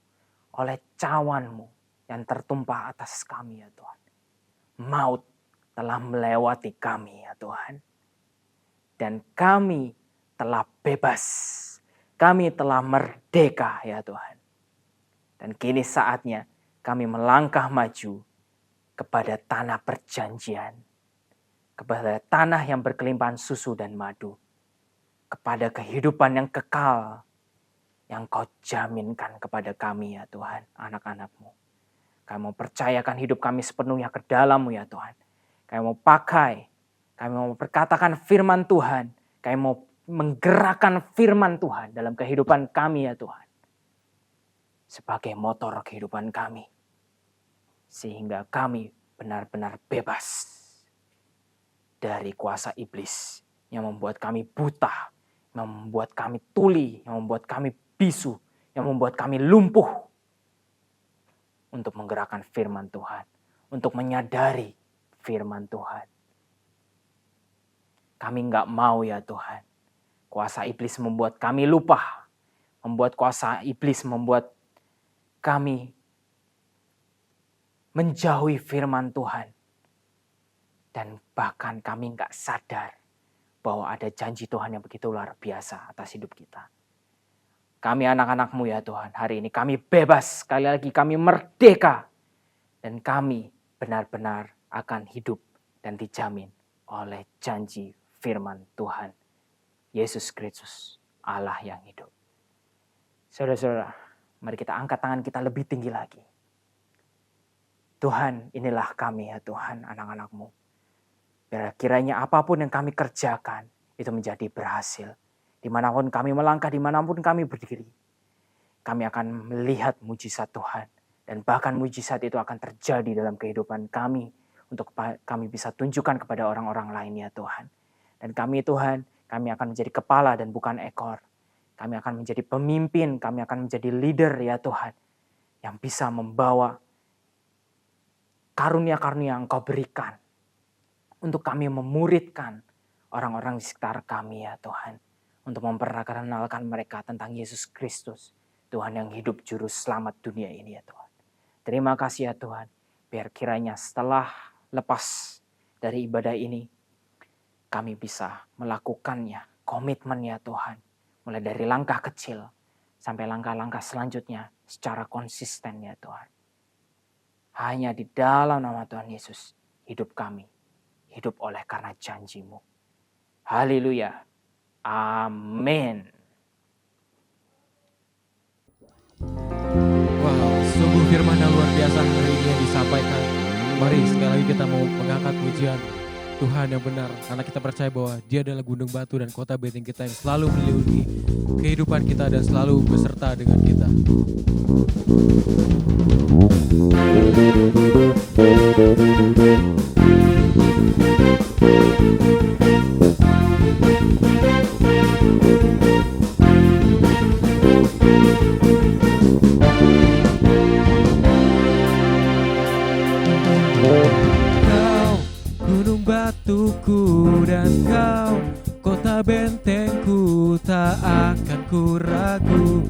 oleh cawan-Mu yang tertumpah atas kami ya Tuhan. Maut telah melewati kami ya Tuhan. Dan kami telah bebas. Kami telah merdeka ya Tuhan. Dan kini saatnya kami melangkah maju kepada tanah perjanjian. Kepada tanah yang berkelimpahan susu dan madu. Kepada kehidupan yang kekal yang Kau jaminkan kepada kami ya Tuhan, anak-anak-Mu. Kami mau percayakan hidup kami sepenuhnya ke dalam-Mu ya Tuhan. Kami mau pakai, kami mau perkatakan firman Tuhan. Kami mau menggerakkan firman Tuhan dalam kehidupan kami ya Tuhan. Sebagai motor kehidupan kami. Sehingga kami benar-benar bebas dari kuasa iblis yang membuat kami buta, yang membuat kami tuli, yang membuat kami bisu, yang membuat kami lumpuh. Untuk menggerakkan firman Tuhan, untuk menyadari firman Tuhan. Kami enggak mau ya Tuhan. Kuasa iblis membuat kami lupa. Membuat kuasa iblis membuat kami menjauhi firman Tuhan. Dan bahkan kami enggak sadar bahwa ada janji Tuhan yang begitu luar biasa atas hidup kita. Kami anak-anak-Mu ya Tuhan, hari ini kami bebas, sekali lagi kami merdeka. Dan kami benar-benar akan hidup dan dijamin oleh janji firman Tuhan. Yesus Kristus, Allah yang hidup. Saudara-saudara, mari kita angkat tangan kita lebih tinggi lagi. Tuhan, inilah kami ya Tuhan, anak-anak-Mu. Biar kiranya apapun yang kami kerjakan, itu menjadi berhasil. Dimanapun kami melangkah, dimanapun kami berdiri. Kami akan melihat mujizat Tuhan. Dan bahkan mujizat itu akan terjadi dalam kehidupan kami. Untuk kami bisa tunjukkan kepada orang-orang lain ya Tuhan. Dan kami Tuhan, kami akan menjadi kepala dan bukan ekor. Kami akan menjadi pemimpin, kami akan menjadi leader ya Tuhan. Yang bisa membawa karunia-karunia yang Engkau berikan. Untuk kami memuridkan orang-orang di sekitar kami ya Tuhan. Untuk memperkenalkan mereka tentang Yesus Kristus. Tuhan yang hidup juru selamat dunia ini ya Tuhan. Terima kasih ya Tuhan. Biar kiranya setelah lepas dari ibadah ini. Kami bisa melakukannya. Komitmen ya Tuhan. Mulai dari langkah kecil. Sampai langkah-langkah selanjutnya. Secara konsisten ya Tuhan. Hanya di dalam nama Tuhan Yesus. Hidup kami. Hidup oleh karena janji-Mu. Haleluya. Amin. Wow, sungguh firman yang luar biasa hari ini yang disampaikan. Mari sekali lagi kita mau mengangkat pujian Tuhan yang benar, karena kita percaya bahwa Dia adalah gunung batu dan kota benteng kita yang selalu melindungi kehidupan kita dan selalu beserta dengan kita. Kau gunung batuku dan kau kota bentengku, tak akan ku ragu.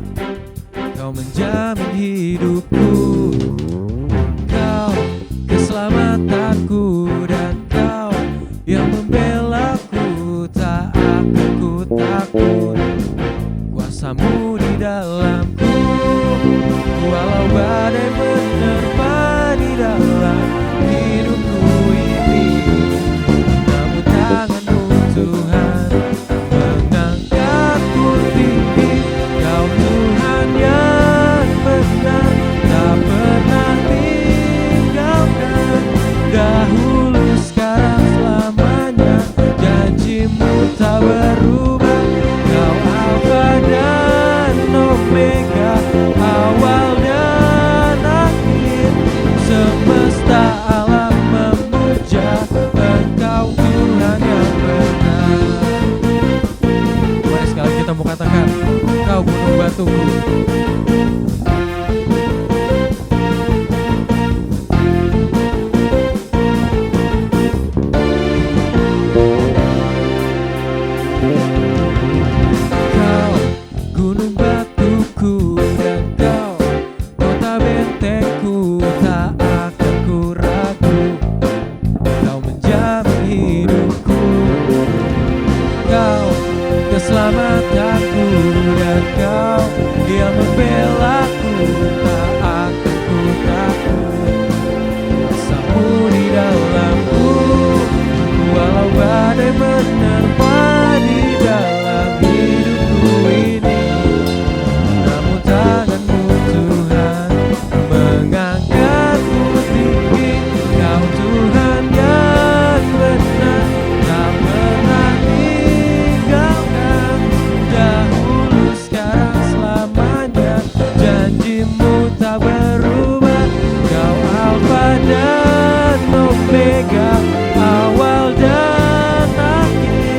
Kau menjamin hidupku, kau keselamatanku dan kau yang membelaku, tak akan ku takut. Kuasamu di dalamku, walau badai menerpa di dalam hidupku ini, namun tanganmu Tuhan mengangkatku tinggi. Kau Tuhan yang benar, tak pernah tinggalkan. Dahulu, sekarang, selamanya, janjimu tak berubah. Kau Alfa dan Omega, awal dan akhir. Semesta alam memuja Engkau Tuhan yang benar. Mari sekali kita mau katakan, Kau gunung batuku. Kau gunung batuku dan kau kota bentengku, tak akan ku ragu. Kau menjamin hidupku, kau keselamatanku dan kau yang membelaku, tak akan ku takut. Kuasamu di dalamku, walau badai menerpa di dalam hidupku ini, namun tanganmu Tuhan mengangkatku tinggi. Kau Tuhan yang benar, tak pernah tinggalkan. Dahulu, sekarang, selamanya, janjimu tak berubah. Kau Alfa dan Omega, awal dan akhir.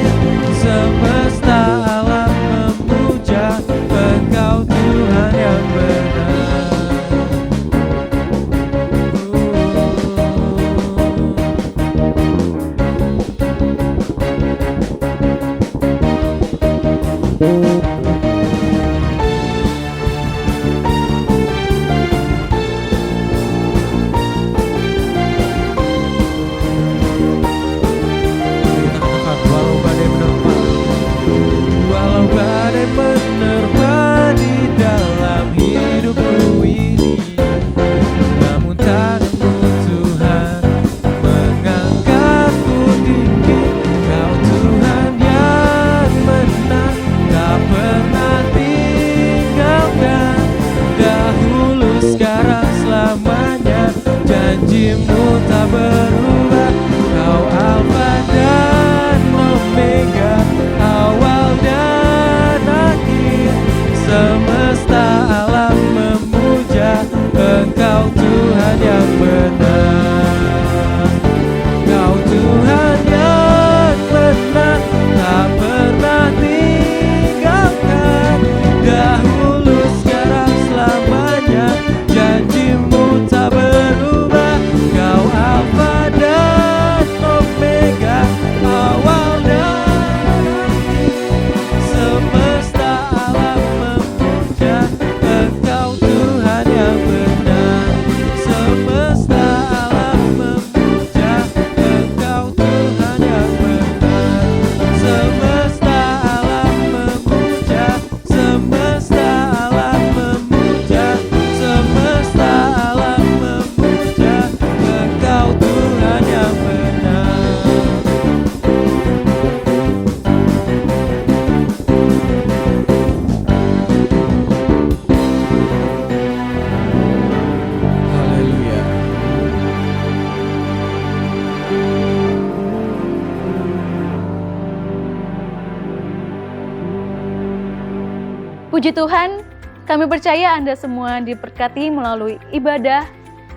Puji Tuhan, kami percaya Anda semua diberkati melalui ibadah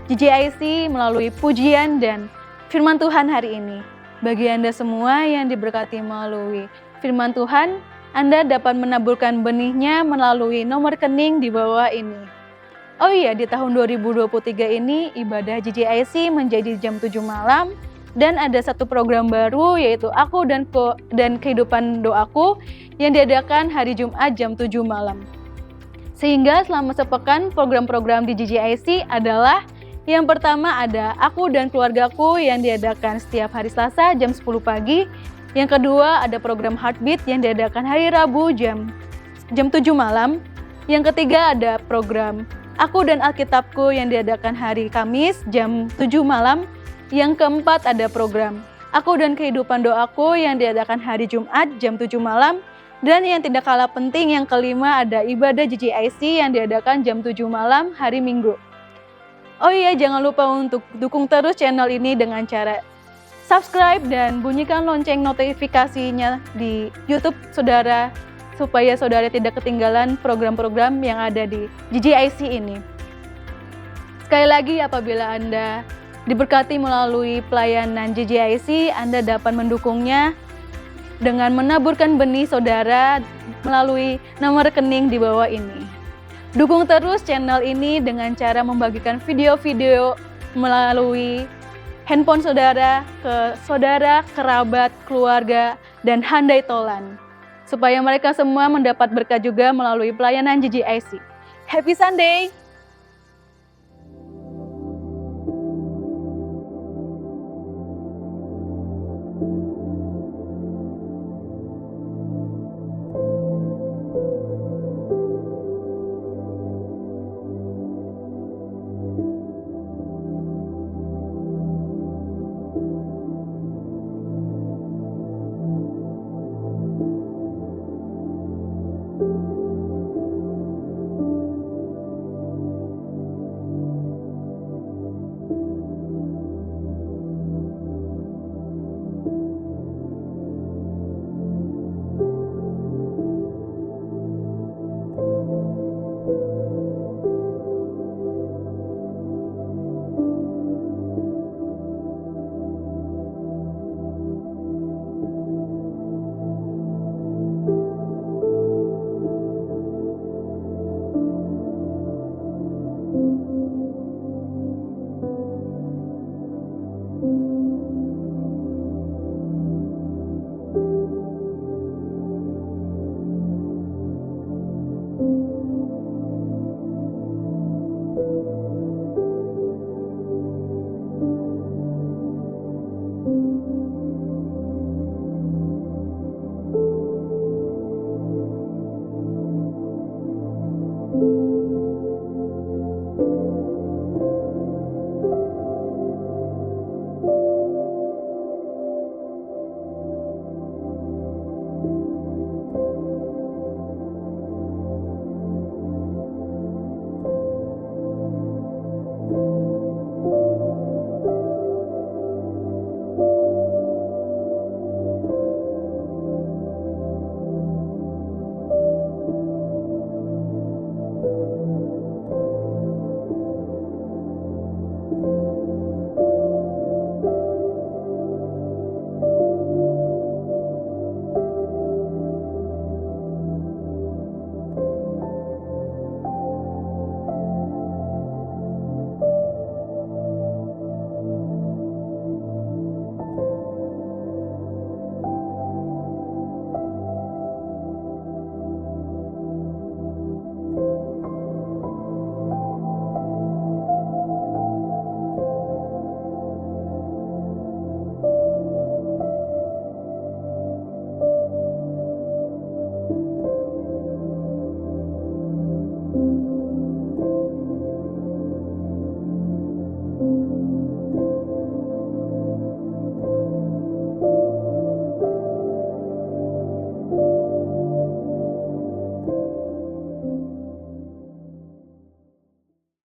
GJIC, melalui pujian dan firman Tuhan hari ini. Bagi Anda semua yang diberkati melalui firman Tuhan, Anda dapat menaburkan benihnya melalui nomor rekening di bawah ini. Oh iya, di tahun 2023 ini ibadah GJIC menjadi jam 7 malam dan ada satu program baru yaitu Aku dan Kehidupan Doaku yang diadakan hari Jumat jam 7 malam. Sehingga selama sepekan program-program di GJIC adalah yang pertama ada Aku dan Keluargaku yang diadakan setiap hari Selasa jam 10 pagi. Yang kedua ada program Heartbeat yang diadakan hari Rabu jam 7 malam. Yang ketiga ada program Aku dan Alkitabku yang diadakan hari Kamis jam 7 malam. Yang keempat ada program Aku dan Kehidupan Doaku yang diadakan hari Jumat jam 7 malam. Dan yang tidak kalah penting yang kelima ada ibadah GJIC yang diadakan jam 7 malam hari Minggu. Oh iya, jangan lupa untuk dukung terus channel ini dengan cara subscribe dan bunyikan lonceng notifikasinya di YouTube saudara supaya saudara tidak ketinggalan program-program yang ada di GJIC ini. Sekali lagi, apabila Anda diberkati melalui pelayanan GJIC, Anda dapat mendukungnya dengan menaburkan benih saudara melalui nomor rekening di bawah ini. Dukung terus channel ini dengan cara membagikan video-video melalui handphone saudara ke saudara, kerabat, keluarga, dan handai tolan, supaya mereka semua mendapat berkat juga melalui pelayanan GJIC. Happy Sunday!